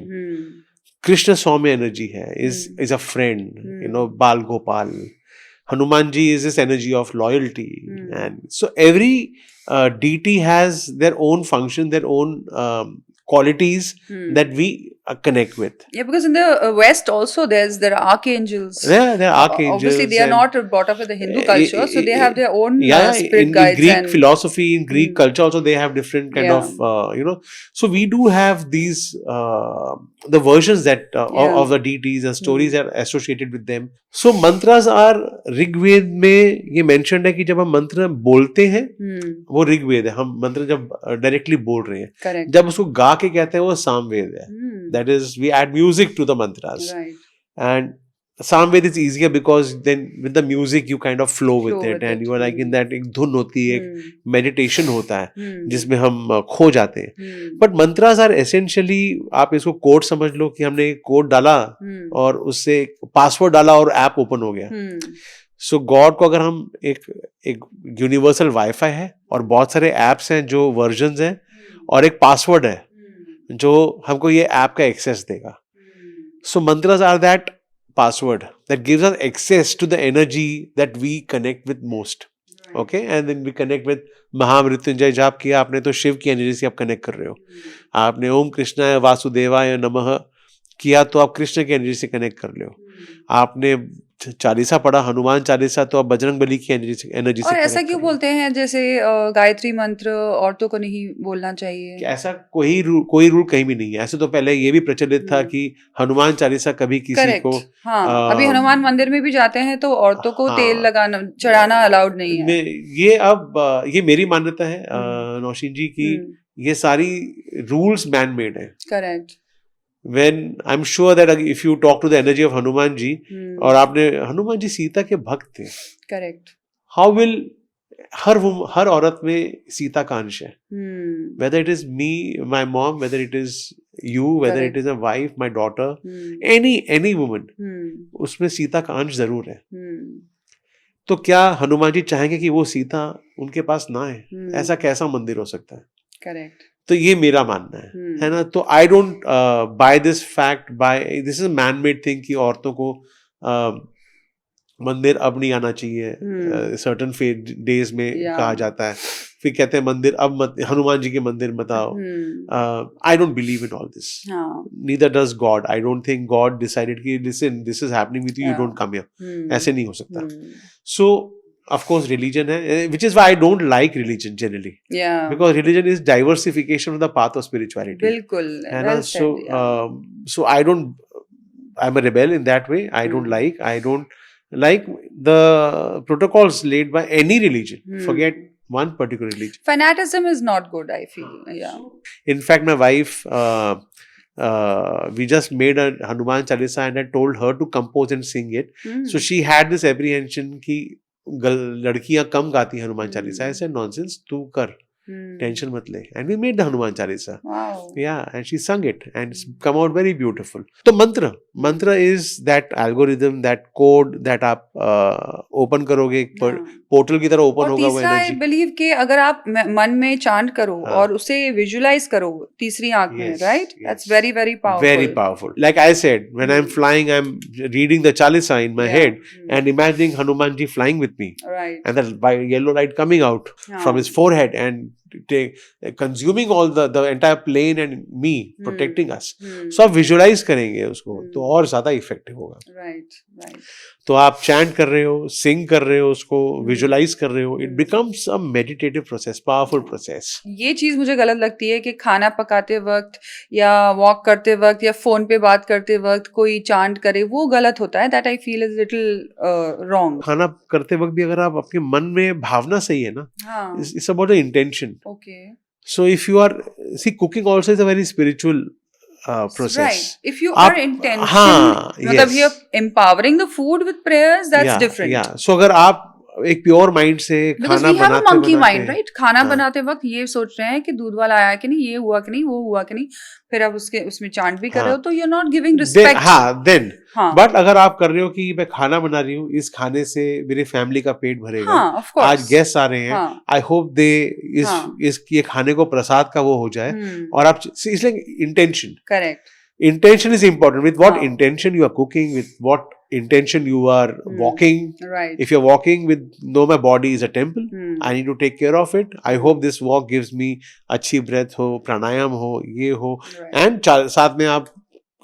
Krishna Swami energy hai, is a friend, you know, Bal Gopal. Hanumanji is this energy of loyalty, and so every deity has their own function, their own qualities that we connect with. Yeah, because in the West also there are archangels. There are archangels. Obviously, they are and- not brought up with the Hindu culture, so they have their own yeah, spirit in guides Greek and philosophy, in Greek culture also they have different kind Yeah. of you know, so we do have these the versions that Yeah. of the deities and stories are associated with them. So mantras are Rigveda में ये mentioned है कि जब हम मंत्र बोलते हैं वो ऋग्वेद है, हम मंत्र जब डायरेक्टली बोल रहे हैं, correct. जब उसको गा के कहते हैं वो सामवेद है. That is, we add music to the mantras. Right. And Samved is easier because then with the music you kind of flow with Flow it, with and it. you are like in that एक धुन होती है, एक meditation होता है Hmm. जिसमें हम खो जाते हैं. Hmm. But mantras are essentially, आप इसको कोड समझ लो कि हमने एक कोड डाला Hmm. और उससे पासवर्ड डाला और ऐप ओपन हो गया. Hmm. सो गॉड को अगर हम एक यूनिवर्सल वाईफाई है और बहुत सारे एप्स हैं जो वर्जन्स हैं और एक पासवर्ड है जो हमको ये ऐप का एक्सेस देगा. So mantras are that password that gives us access to the energy that we connect with most. Okay, and then we connect with महामृत्युंजय जाप किया आपने तो शिव की एनर्जी से आप कनेक्ट कर रहे हो. आपने ओम कृष्णाय वासुदेवाय नमः किया तो आप कृष्ण की एनर्जी से कनेक्ट कर रहे हो. आपने चालीसा पढ़ा हनुमान चालीसा तो आप बजरंग बली की एनर्जी से और ऐसा connect क्यों कर रहे हो. बोलते हैं जैसे गायत्री मंत्र औरतों को नहीं बोलना चाहिए? कि ऐसा कोई रूल कहीं भी नहीं है. ऐसे तो पहले ये भी प्रचलित था कि हनुमान चालीसा कभी किसी करेक्ट. को हाँ, अभी हनुमान मंदिर में भी जाते हैं तो औरतों को हाँ. तेल लगाना चढ़ाना अलाउड नहीं है. ये अब ये मेरी मान्यता है नौशीन जी की ये सारी रूल्स मैन मेड है. Correct. When I'm sure that if you talk to the energy of Hanuman ji और आपने हनुमान जी सीता के भक्त थे, करेक्ट. how will हर औरत में सीता का अंश है. Whether it is me, my mom, whether it is you, whether Correct. it is a wife, my daughter, any woman, उसमें सीता का अंश जरूर है. तो क्या हनुमान जी चाहेंगे कि वो सीता उनके पास ना है? ऐसा कैसा मंदिर हो सकता है? करेक्ट. तो ये मेरा मानना है ना. तो I don't buy this fact, by this is man made thing कि औरतों को मंदिर अब नहीं आना चाहिए. सर्टन डेज में Yeah. कहा जाता है, फिर कहते हैं मंदिर अब मत, हनुमान जी के मंदिर मत आओ. I don't believe in all this. हाँ. Neither does God. I don't think God decided कि listen this is happening with you, you Yeah. Don't come here. ऐसे नहीं हो सकता. So, so of course religion है, which is why I don't like religion generally, yeah. because religion is diversification of the path of spirituality. बिल्कुल. है ना. Well said, yeah. So I don't, I'm a rebel in that way. I don't like the protocols laid by any religion. Forget one particular religion. Fanatism is not good, I feel. Yeah. In fact, my wife, we just made a Hanuman Chalisa and I told her to compose and sing it. So she had this apprehension कि लड़कियां कम गाती हैं हनुमान चालीसा. ऐसे nonsense, तू कर, tension मत ले. And we made the Hanuman Chalisa. Wow. Yeah, and she sung it and it's come out very beautiful. तो मंत्र is that algorithm, that code that आप ओपन करोगे, एक पोर्टल की तरह ओपन और होगा वो तीसरा आई एनर्जी. बिलीव कि अगर आप मन में चांट करो हाँ. और उसे विजुलाइज करो तीसरी आंख में, Yes, right? yes. That's very very powerful. Very powerful. Like I said, when I'm flying, I'm reading the Chalisa in my head and imagining Hanuman ji flying with me, right. and that yellow light coming out from his forehead and consuming all the entire plane and me protecting us. So आप visualise करेंगे उसको तो और ज्यादा effective होगा. Right. Right. तो आप chant कर रहे हो, सिंग कर रहे हो, उसको विजुलाइज कर रहे हो, it becomes a meditative process, powerful process. ये चीज मुझे गलत लगती है कि खाना पकाते वक्त या वॉक करते वक्त या फोन पे बात करते वक्त कोई चांट करे, वो गलत होता है. That I feel is little wrong. खाना करते वक्त भी अगर आप अपने मन में भावना सही है ना, हाँ. It's about the intention. Okay. So if you are, see, cooking also is a very spiritual process. Right. If you आप- are intention, हाँ, मतलब yes. you're empowering the food with prayers, that's Yeah, different. Yeah. So अगर आप एक pure mind से Because खाना we have a बनाते monkey mind, बनाते right? खाना हाँ. बनाते वक्त ये सोच रहे हैं कि दूध वाला आया कि नहीं, ये हुआ कि नहीं, वो हुआ कि नहीं, फिर आप उसमें चांट भी कर रहे हो, हाँ. तो you're not giving then, respect. हाँ, then. हाँ. बट अगर आप कर रहे हो कि मैं खाना बना रही हूँ, इस खाने से मेरी फैमिली का पेट भरेगा, हाँ, of course. आज गेस्ट आ रहे हैं, हाँ. आई होप दे हाँ. इस ये खाने को प्रसाद का वो हो जाए, और आप इसलिए intention. Correct. Intention is important. With what हाँ. intention you are cooking, with what intention you are walking. Right. If you're walking with, no, my body is a temple, I need to take care of it. I hope this walk gives me अच्छी breath हो, प्राणायाम हो, ये हो. Right. And साथ में आप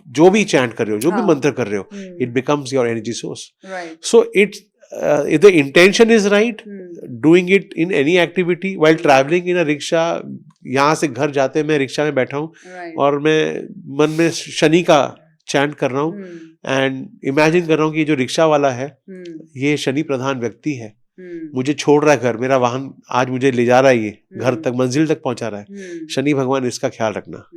जो भी chant कर रहे हो, जो भी हाँ. मंत्र कर रहे हो, it becomes your energy source. Right. So if the intention is right, doing it in any activity, while traveling in a rickshaw, यहाँ से घर जाते मैं रिक्शा में बैठा हूँ Right. और मैं मन में शनि का चैंट कर रहा हूँ एंड इमेजिन कर रहा हूँ कि जो रिक्शा वाला है ये शनि प्रधान व्यक्ति है, मुझे छोड़ रहा है घर, मेरा वाहन आज मुझे ले जा रहा है, ये घर तक मंजिल तक पहुंचा रहा है, शनि भगवान इसका ख्याल रखना.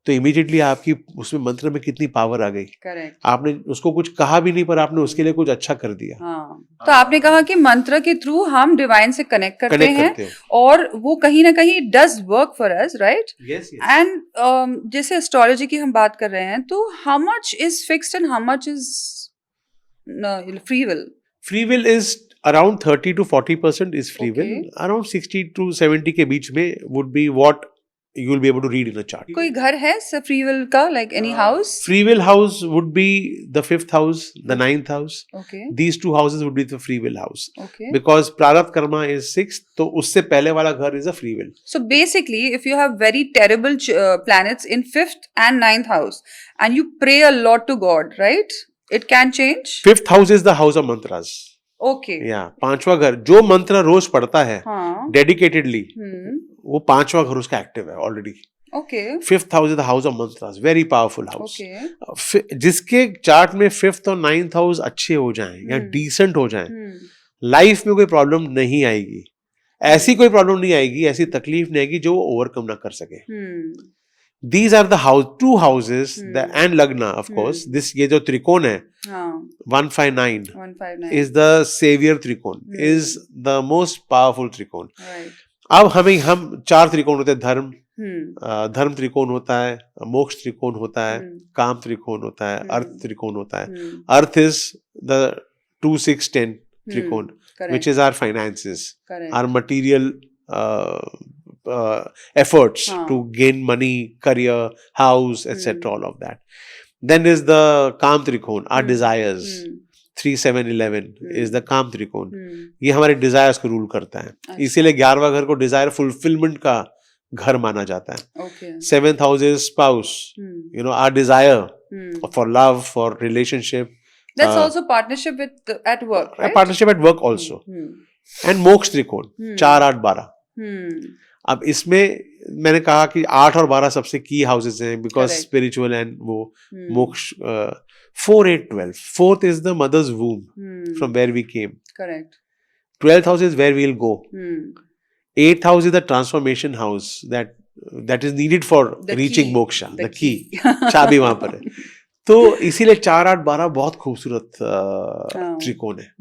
तो इमीडिएटली आपकी उसमें मंत्र में कितनी पावर आ गई. करेक्ट. आपने उसको कुछ कहा भी नहीं पर आपने उसके लिए कुछ अच्छा कर दिया. हाँ. तो आपने कहा कि मंत्र के थ्रू हम डिवाइन से कनेक्ट करते हैं हो. और वो कहीं ना कहीं does work for us, right? Yes. And जैसे एस्ट्रोलॉजी की हम बात कर रहे हैं, तो how much is fixed and how much is free will? Free will is around 30 to 40% is free will. Okay. Around 60 to 70 के बीच में would be what you will be able to read in a chart. कोई घर है free will का, like any house? Free will house would be the 5th house, the 9th house. Okay. These two houses would be the free will house. Okay. Because Prarabdha Karma is 6th, तो उससे पहले वाला घर is a free will. So basically, if you have very terrible planets in 5th and 9th house and you pray a lot to God, right? It can change? 5th house is the house of mantras. Okay. Yeah, पांचवा घर जो मंत्र रोज पढ़ता है हाँ. Dedicatedly, वो पांचवा घर उसका एक्टिव है already. Okay. 5th house is the house of mantras, very powerful house. Okay. जिसके चार्ट में 5th और 9th हाउस अच्छे हो जाएं या डिसेंट हो जाएं, लाइफ में कोई प्रॉब्लम नहीं आएगी. ऐसी कोई प्रॉब्लम नहीं आएगी, ऐसी तकलीफ नहीं आएगी जो वो ओवरकम ना कर सके. These are the two houses, and Lagna, of course. This ये जो त्रिकोण है, 159 is the savior त्रिकोण, is the most powerful त्रिकोण. Right. अब हम 4 त्रिकोण होते हैं. धर्म त्रिकोण होता है, मोक्ष त्रिकोण होता है, काम त्रिकोण होता है, अर्थ त्रिकोण होता है. अर्थ is the 2, 6, 10 त्रिकोण, which is our finances, our material efforts to gain money, career, house, etc. All of that. Then is the Kam Trikon, our desires. 3, 7, 11 is the Kam Trikon. ये हमारे desires को rule करता है. इसीलिए 11वां घर को desire fulfillment का घर माना जाता है. Okay. 7th house is spouse. You know, our desire for love, for relationship. That's also partnership with at work, right? Partnership at work also. And Moksha Trikon, 4, 8, 12. अब इसमें मैंने कहा कि 8 और 12 सबसे की हाउसेस हैं बिकॉज स्पिरिचुअल एंड वो मोक्ष. 4, 8, 12. 4th is the mother's womb from where we came. Correct. 12th house is where we'll go. 8th house is the transformation house that is needed for reaching moksha. The key. चाबी वहां पर है. तो इसीलिए 4, 8, 12 बहुत खूबसूरत त्रिकोण है.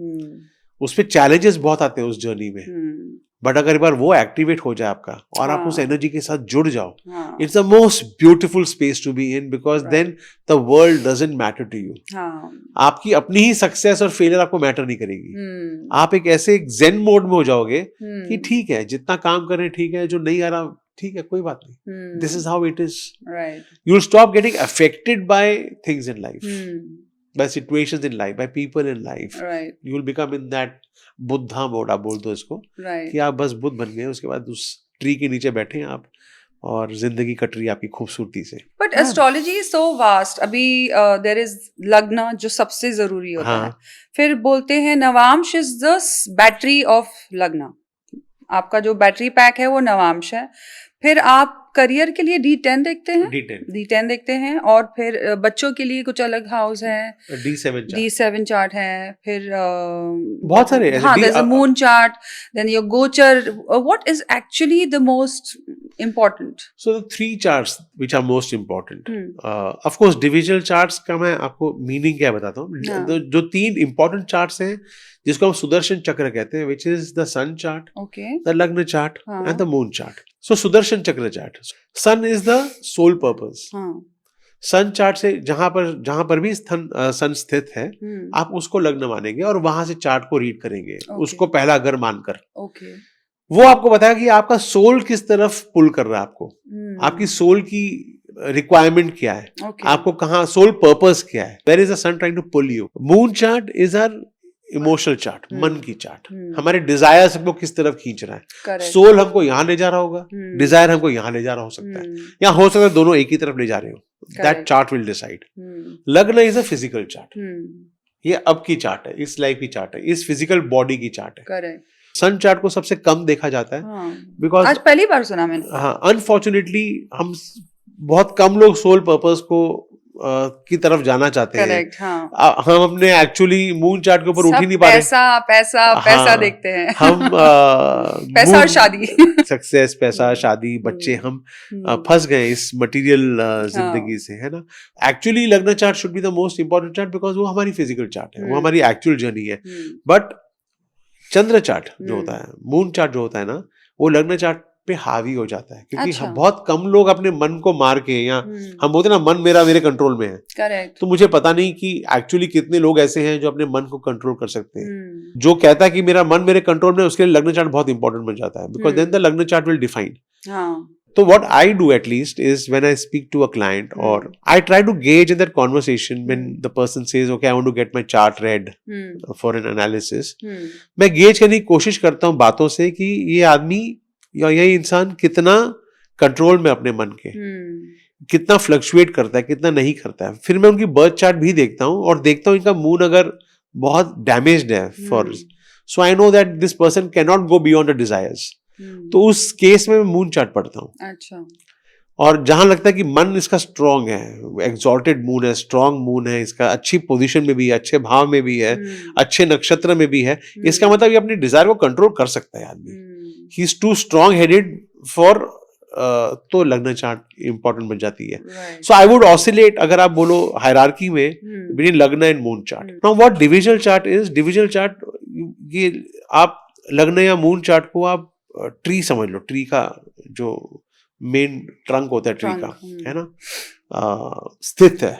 उसपे चैलेंजेस बहुत आते हैं उस जर्नी में, बट अगर एक बार वो एक्टिवेट हो जाए आपका और आप उस एनर्जी के साथ जुड़ जाओ, it's the most beautiful space to be in because then the world doesn't matter to you. आपकी अपनी ही सक्सेस और फेलियर आपको मैटर नहीं करेगी. आप एक ऐसे जेन मोड में हो जाओगे कि ठीक है जितना काम करें ठीक है, जो नहीं आ रहा ठीक है कोई बात नहीं. This is how it is. You will stop getting affected by things in life, by situations in life, by people in life. Right. You will become in that Buddha mode, आप बोल दो इसको, कि आप बस बुद्ध बन गए, उसके बाद उस ट्री के नीचे बैठे हैं आप और जिंदगी कट रही है आपकी खूबसूरती से. But astrology is so vast. अभी देयर इज लग्न जो सबसे जरूरी होता है, फिर बोलते हैं Navamsa is the battery of लग्न. आपका जो बैटरी पैक है वो नवांश है. फिर आप करियर के लिए D10 देखते हैं, D10 देखते हैं, और फिर बच्चों के लिए कुछ अलग हाउस है, D7 चार्ट है, फिर बहुत सारे. हाँ, there's a moon chart, then your gochar. What is actually the most important? So the 3 charts which are most important. Of course divisional charts का मैं आपको मीनिंग क्या बताता हूँ. जो 3 important charts हैं जिसको हम सुदर्शन चक्र कहते हैं, which is the sun chart, the lagna chart and the moon chart. So Sudarshan Chakra chart, sun is the soul purpose. Sun chart से जहां पर भी सन स्थित है, आप उसको लग्न मानेंगे और वहां से चार्ट को रीड करेंगे, उसको पहला घर मानकर. वो आपको बताया कि आपका सोल किस तरफ पुल कर रहा है आपको, आपकी सोल की रिक्वायरमेंट क्या है, Okay. आपको कहाँ सोल पर्पस क्या है, where is the sun trying to pull you. Moon chart is our emotional chart, मन की चार्ट, हमारे डिजायर हमको किस तरफ खींच रहा है. Correct. सोल हमको यहाँ ले जा रहा होगा, डिजायर हमको यहाँ ले जा रहा हो सकता है, या हो सकता है दोनों एक ही तरफ ले जा रहे हो. That Correct. Chart will decide. Hmm. लग्न is a physical chart. Hmm. ये अब की चार्ट है, इस लाइफ की चार्ट है, इस फिजिकल बॉडी की चार्ट है. Correct. सन चार्ट को सबसे कम देखा जाता है हाँ. बिकॉज आज पहली बार सुना मैंने. हाँ, अनफॉर्चुनेटली हम बहुत कम लोग सोल पर्पस को की तरफ जाना चाहते हैं. करेक्ट. हाँ. हम अपने एक्चुअली मून चार्ट के ऊपर उठ ही सब नहीं पा रहे. पैसा पैसा पैसा हाँ, देखते हैं. हम पैसा और शादी. सक्सेस, पैसा, शादी, बच्चे, हम फंस गए इस मटेरियल जिंदगी से, है ना. एक्चुअली लग्न chart should be the most important chart because वो हमारी फिजिकल चार्ट है, वो हमारी एक्चुअल जर्नी है. बट चंद्र चार्ट जो होता है, मून चार्ट जो होता है ना, वो लग्न चार्ट पे हावी हो जाता है. क्योंकि अच्छा. बहुत कम लोग अपने मन को मार के, या हम बोलते हैं ना, मन मेरा मेरे कंट्रोल में है. करेक्ट. तो मुझे पता नहीं कि एक्चुअली कितने लोग ऐसे हैं जो अपने मन को कंट्रोल कर सकते हैं. Hmm. जो कहता है कि मेरा मन मेरे कंट्रोल में, उसके लिए लग्न चार्ट बहुत इंपॉर्टेंट बन जाता है, बिकॉज देन द लग्न चार्ट विल डिफाइन. हाँ. So what I do at least is when I speak to a client, or I try to gauge in that conversation when the person says, okay, I want to get my chart read for an analysis. मैं gauge करने की कोशिश करता हूँ बातों से कि ये आदमी या ये इंसान कितना कंट्रोल में अपने मन के, कितना फ्लक्चुएट करता है, कितना नहीं करता है. फिर मैं उनकी बर्थ चार्ट भी देखता हूँ और देखता हूँ इनका मून अगर बहुत डैमेज्ड है for, so I know that this person can not go beyond the desires. तो उस केस में मैं मून चार्ट पढ़ता हूँ. अच्छा. और जहां लगता है कि मन इसका स्ट्रांग है, एक्सॉल्टेड मून है, स्ट्रांग मून है, इसका अच्छी पोजीशन में भी है, अच्छे भाव में भी है, अच्छे नक्षत्र में भी है, इसका मतलब ये अपनी डिजायर को कंट्रोल कर सकता है आदमी. He is too strong headed for, तो लग्न चार्ट इंपॉर्टेंट बन जाती है. सो आई वुड ऑसिलेट, अगर आप बोलो हायरार्की में, बिटवीन लग्न and moon chart. Now what divisional chart is, divisional chart, ये आप लग्न या मून चार्ट को आप ट्री समझ लो. ट्री का जो मेन ट्रंक होता है, ट्री का, है ना, स्थित है,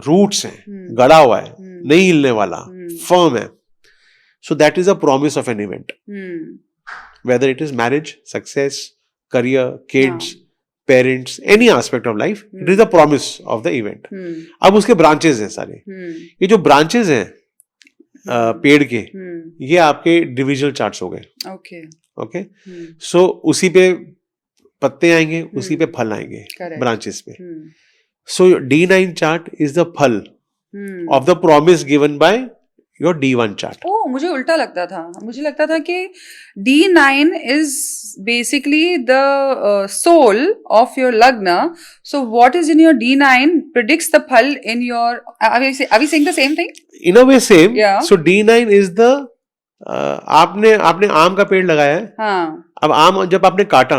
रूट्स हैं, गड़ा हुआ है, नहीं हिलने वाला, फर्म है. So that is a promise of an event, whether it is marriage, success, career, kids, parents, any aspect of life, it is the promise of the event. अब उसके ब्रांचेस हैं सारे. ये जो ब्रांचेस हैं पेड़ के, ये आपके डिविजनल चार्ट्स हो गए. ओके. सो उसी पे पत्ते आएंगे, उसी पे फल आएंगे ब्रांचेस पे. So D9 chart is the phal of the promise given by your D1 chart. Oh, मुझे उल्टा लगता था. मुझे लगता था कि D9 is basically the soul of your lagna. So what is in your D9 predicts the phal in your. Are we saying the same thing? In a way same. Yeah. So D9 is the आपने आम का पेड़ लगाया है. हाँ. अब आम जब आपने काटा,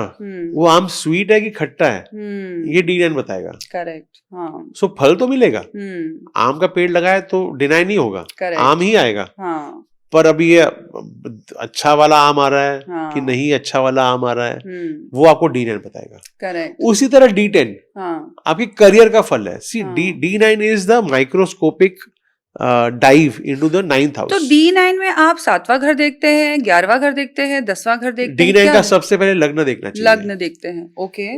वो आम स्वीट है कि खट्टा है, ये D9 बताएगा. करेक्ट. हाँ. सो फल तो मिलेगा. आम का पेड़ लगाया तो डिनाई नहीं होगा, आम ही आएगा. हाँ. पर अभी ये अच्छा वाला आम आ रहा है कि नहीं अच्छा वाला आम आ रहा है, वो आपको D9 बताएगा. करेक्ट. उसी तरह D10 आपके करियर का फल है. सी D9 is the microscopic dive into the 9th house. तो D9 में आप 7वां घर देखते हैं, 11वां घर देखते हैं, 10वां घर देखते हैं. D9 का सबसे पहले लग्न देखना चाहिए. लग्न देखते हैं. ओके.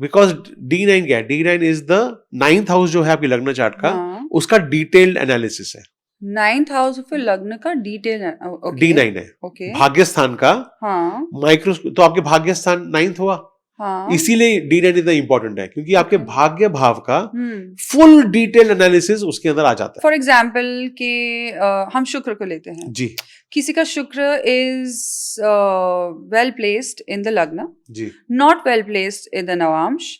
बिकॉज D9 क्या है, D9 is the 9th house जो है आपकी लग्न चार्ट का, उसका डिटेल्ड एनालिसिस है. 9th हाउस ऑफ लग्न का डिटेल D9 है. ओके. भाग्यस्थान का माइक्रोस्कोप, तो आपके भाग्यस्थान 9th हुआ. इसीलिए D9 इतना इंपॉर्टेंट है, क्योंकि आपके भाग्य भाव का फुल डिटेल एनालिसिस उसके अंदर आ जाता है. फॉर एग्जाम्पल के हम शुक्र को लेते हैं जी. किसी का Shukra is well placed in the lagna, जी, not well placed in the navamsha,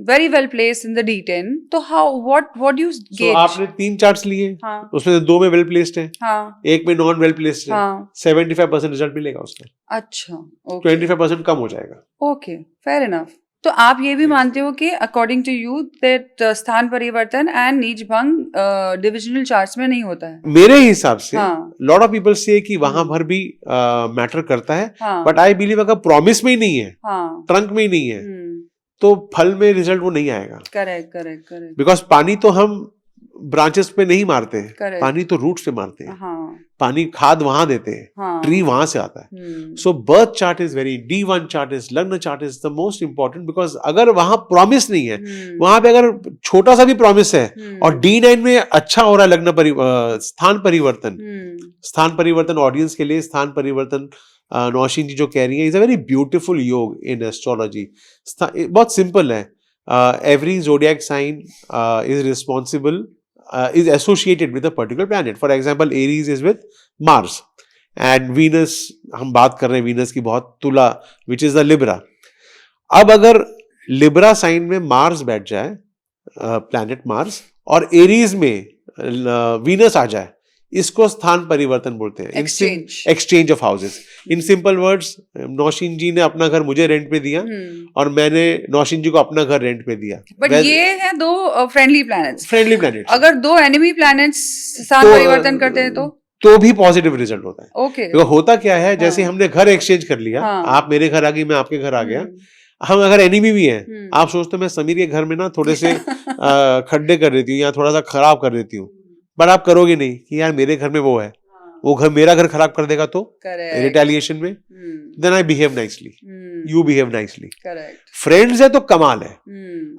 very well placed in the D10. तो what do you gauge? आपने 3 चार्ट्स लिए. हाँ. उसमें से 2 में वेल प्लेस्ड है. हाँ. एक में नॉन वेल प्लेस्ड है. हाँ. 75% रिजल्ट मिलेगा उसका. अच्छा. Okay. 25% कम हो जाएगा. Okay, fair enough. तो आप ये भी मानते हो कि अकॉर्डिंग टू यू दैट स्थान परिवर्तन एंड नीच भंग डिविजनल चार्ट्स में नहीं होता है? मेरे हिसाब से लॉट ऑफ पीपल से कि वहां भर भी मैटर करता है, बट आई बिलीव अगर प्रॉमिस में ही नहीं है, ट्रंक में ही नहीं है, तो फल में रिजल्ट वो नहीं आएगा. करेक्ट. बिकॉज पानी तो हम ब्रांचेस पे नहीं मारते हैं, पानी तो रूट्स पे मारते हैं. पानी खाद वहां देते हैं, हाँ. ट्री वहां से आता है. So birth chart is very, D1 chart is, लग्न chart is the most important because अगर वहां प्रॉमिस नहीं है, वहां पे अगर छोटा सा भी प्रॉमिस है और D9 में अच्छा हो रहा है लग्न स्थान परिवर्तन ऑडियंस के लिए स्थान परिवर्तन नौशीन जी जो कह रही है is a very beautiful yoga in astrology. बहुत सिंपल है. Every zodiac sign is responsible is associated with a particular planet. For example, Aries is with Mars and Venus, हम बात कर रहे हैं Venus की बहुत, तुला which is the Libra. अब अगर Libra साइन में Mars बैठ जाए, planet Mars, और Aries में Venus आ जाए, इसको स्थान परिवर्तन बोलते हैं. Exchange of houses. In simple words, Nausheen ji ने अपना घर मुझे रेंट पे दिया और मैंने नौशीन जी को अपना घर रेंट पे दिया. बट ये है दो फ्रेंडली प्लैनेट्स. अगर दो एनिमी प्लैनेट्स स्थान परिवर्तन करते हैं तो भी पॉजिटिव रिजल्ट होता है. ओके. होता क्या है, जैसे हमने घर एक्सचेंज कर लिया, आप मेरे घर आ गई, मैं आपके घर आ गया, हम अगर एनिमी भी हैं, आप सोचते हो मैं समीर के घर में ना थोड़े से खड्डे कर देती हूँ या थोड़ा सा खराब कर देती हूँ, बट आप करोगे नहीं कि यार मेरे घर में वो है, वो घर मेरा घर खराब कर देगा तो रिटेलिएशन में, then I behave nicely, you behave nicely. Friends है तो कमाल है,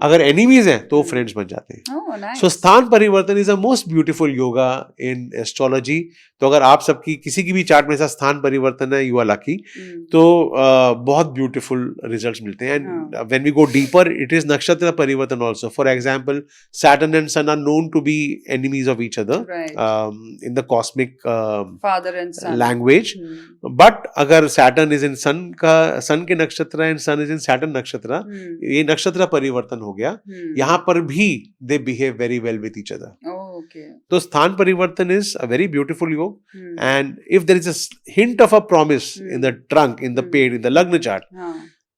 अगर एनिमीज हैं तो फ्रेंड्स बन जाते हैं. सो स्थान parivartan is a most beautiful yoga in astrology. तो अगर आप सबकी किसी की भी चार्ट में ऐसा स्थान परिवर्तन है, यू आर लकी, तो बहुत ब्यूटीफुल रिजल्ट्स मिलते हैं. And when we go deeper, it is nakshatra parivartan also. For example, Saturn and sun are known to be enemies of each other in the cosmic language. But अगर Saturn is in sun के नक्षत्र and sun is in Saturn nakshatra, ये नक्षत्र परिवर्तन हो गया, यहाँ पर भी they behave very well with each other. तो sthan parivartan is a very beautiful yoga. And if there is a hint of a promise in the trunk, in the ped, in the लग्न चार्ट,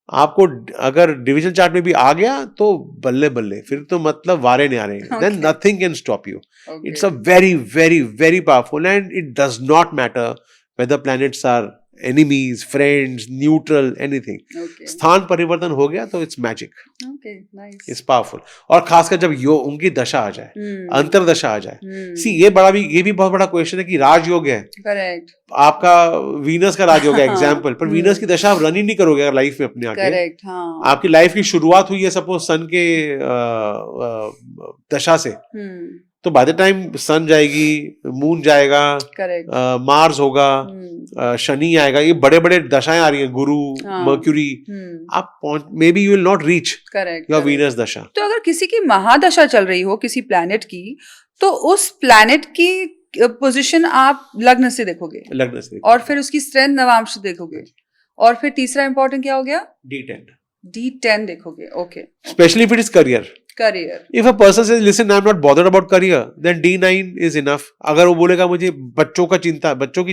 आपको अगर डिविजन चार्ट में भी आ गया तो बल्ले बल्ले, फिर तो मतलब वारे नहीं आ रहे. Then nothing can stop you. It's a very very very powerful and it does not matter whether planets are enemies, friends, neutral, anything. स्थान परिवर्तन हो गया तो it's magic. Okay, nice. It's powerful. और खासकर जब उनकी दशा आ जाए, अंतरदशा आ जाए. See, ये भी बहुत बड़ा क्वेश्चन है कि राजयोग है. Correct. आपका वीनस का राजयोग है एग्जाम्पल, पर वीनस की दशा आप रन ही नहीं करोगे अगर लाइफ में अपने आगे. Correct, हाँ. आपकी लाइफ की शुरुआत हुई है सपोज सन के दशा से, तो बाय द टाइम सन जाएगी, मून जाएगा, मार्स होगा, शनि आएगा, ये बड़े बड़े दशाएं आ रही हैं, गुरु, मर्क्यूरी, आप may be you will not reach your Venus दशा. तो अगर किसी की महादशा चल रही हो किसी प्लैनेट की, तो उस प्लैनेट की पोजीशन आप लग्न से देखोगे, और फिर उसकी स्ट्रेंथ नवांश से देखोगे, और फिर तीसरा इंपॉर्टेंट क्या हो गया, D10 देखोगे. Okay. Specially if it is career. If a person says, listen, I'm not bothered about career, then D9 is enough. अगर वो बोलेगा मुझे बच्चों की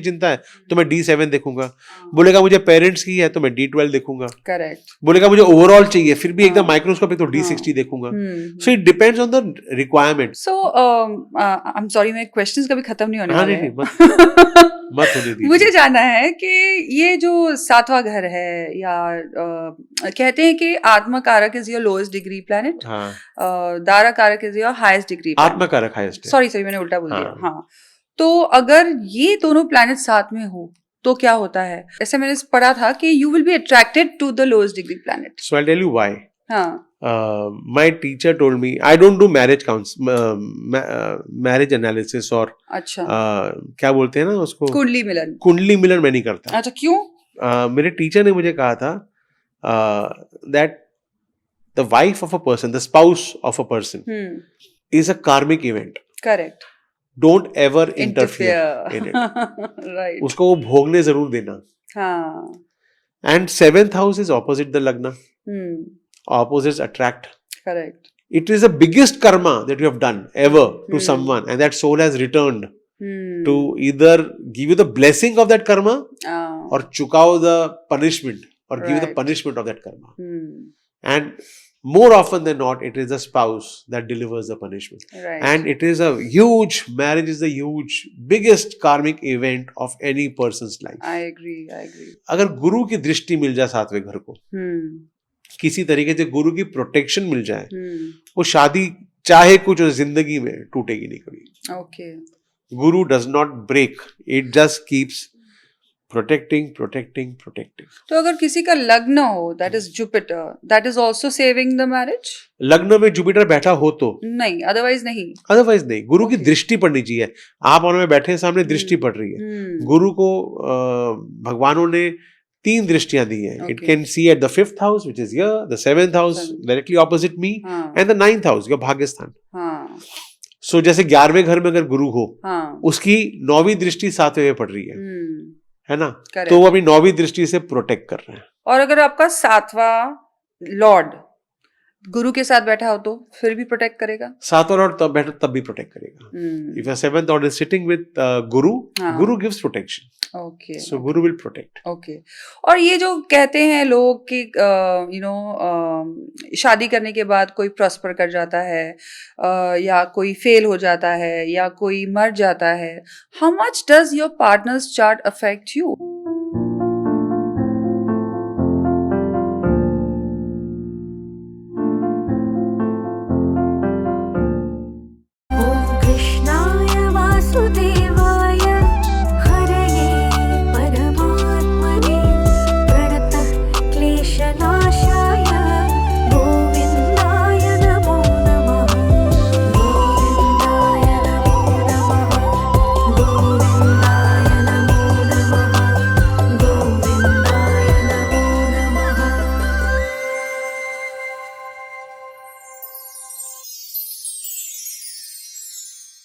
चिंता है तो मैं D7 देखूंगा. बोलेगा मुझे पेरेंट्स की है तो मैं D12 देखूंगा. करेक्ट. बोलेगा मुझे ओवरऑल चाहिए फिर भी एकदम माइक्रोस्कोपिक तो D60 देखूंगा. So it depends on the requirement. So I'm sorry, मेरे क्वेश्चंस कभी खत्म नहीं होने वाले हैं. मत होने दीजिए. मुझे जानना है कि ये जो 7वां घर है, या कहते हैं कि आत्मा कारक is your lowest degree planet, Dara कारक इज योर हाईएस्ट डिग्री. आत्मा कारक हाईएस्ट. सॉरी मैंने उल्टा बोल दिया. हाँ. तो अगर ये दोनों प्लैनेट साथ में हो तो क्या होता है? ऐसे मैंने पढ़ा था कि you will be attracted to the lowest degree planet. So I tell you why. My teacher told me, I don't do marriage analysis और अच्छा क्या बोलते हैं ना उसको, कुंडली मिलन मैं नहीं करता. अच्छा, क्यों? मेरे टीचर ने मुझे कहा था that the wife of a person, the spouse of a person is a karmic event. Correct. Don't ever interfere in it. Right. उसको वो भोगने जरूर देना. हाँ. And 7th house is opposite the lagna. Opposites attract. Correct. It is the biggest karma that you have done ever to someone, and that soul has returned to either give you the blessing of that karma or chukao the punishment, or give you the punishment of that karma. And more often than not, it is the spouse that delivers the punishment. Right. And it is a huge, marriage is the huge, biggest karmic event of any person's life. I agree. अगर गुरु की दृष्टि मिल जाए 7वें घर को, किसी तरीके से गुरु की प्रोटेक्शन मिल जाए, वो शादी चाहे कुछ जिंदगी में टूटेगी नहीं कभी. Okay. Guru does not break. It just keeps protecting. तो अगर किसी का लग्न हो, that is Jupiter, that is also saving the marriage? लग्न में जुपिटर बैठा हो तो, नहीं, otherwise नहीं. अदरवाइज नहीं. गुरु की Okay. दृष्टि पड़नी चाहिए. आप और मैं बैठे हैं सामने, दृष्टि पड़ रही है. Hmm. गुरु को भगवानों ने 3 दृष्टियां दी हैं. It Okay. can see at the 5th house, which is here, the 7th house Seventh. directly opposite me, हाँ, and the 9th house, your भाग्य स्थान. हाँ, सो जैसे 11वें घर में अगर गुरु हो, हाँ. उसकी 9वीं दृष्टि 7वें में पड़ रही Hmm. है ना? Correct. तो वो अपनी 9वीं दृष्टि से प्रोटेक्ट कर रहे हैं. और अगर आपका 7वां लॉर्ड गुरु के साथ बैठा हो तो फिर भी प्रोटेक्ट करेगा. 7वां लॉर्ड तब बैठा तब भी प्रोटेक्ट करेगा. Hmm. If your 7th lord is sitting with Guru, हाँ. Guru gives protection. Okay. So Guru will protect. Okay. और ये जो कहते हैं लोग कि शादी करने के बाद कोई प्रॉस्पर कर जाता है, या कोई फेल हो जाता है, या कोई मर जाता है. How much does your partners chart affect you?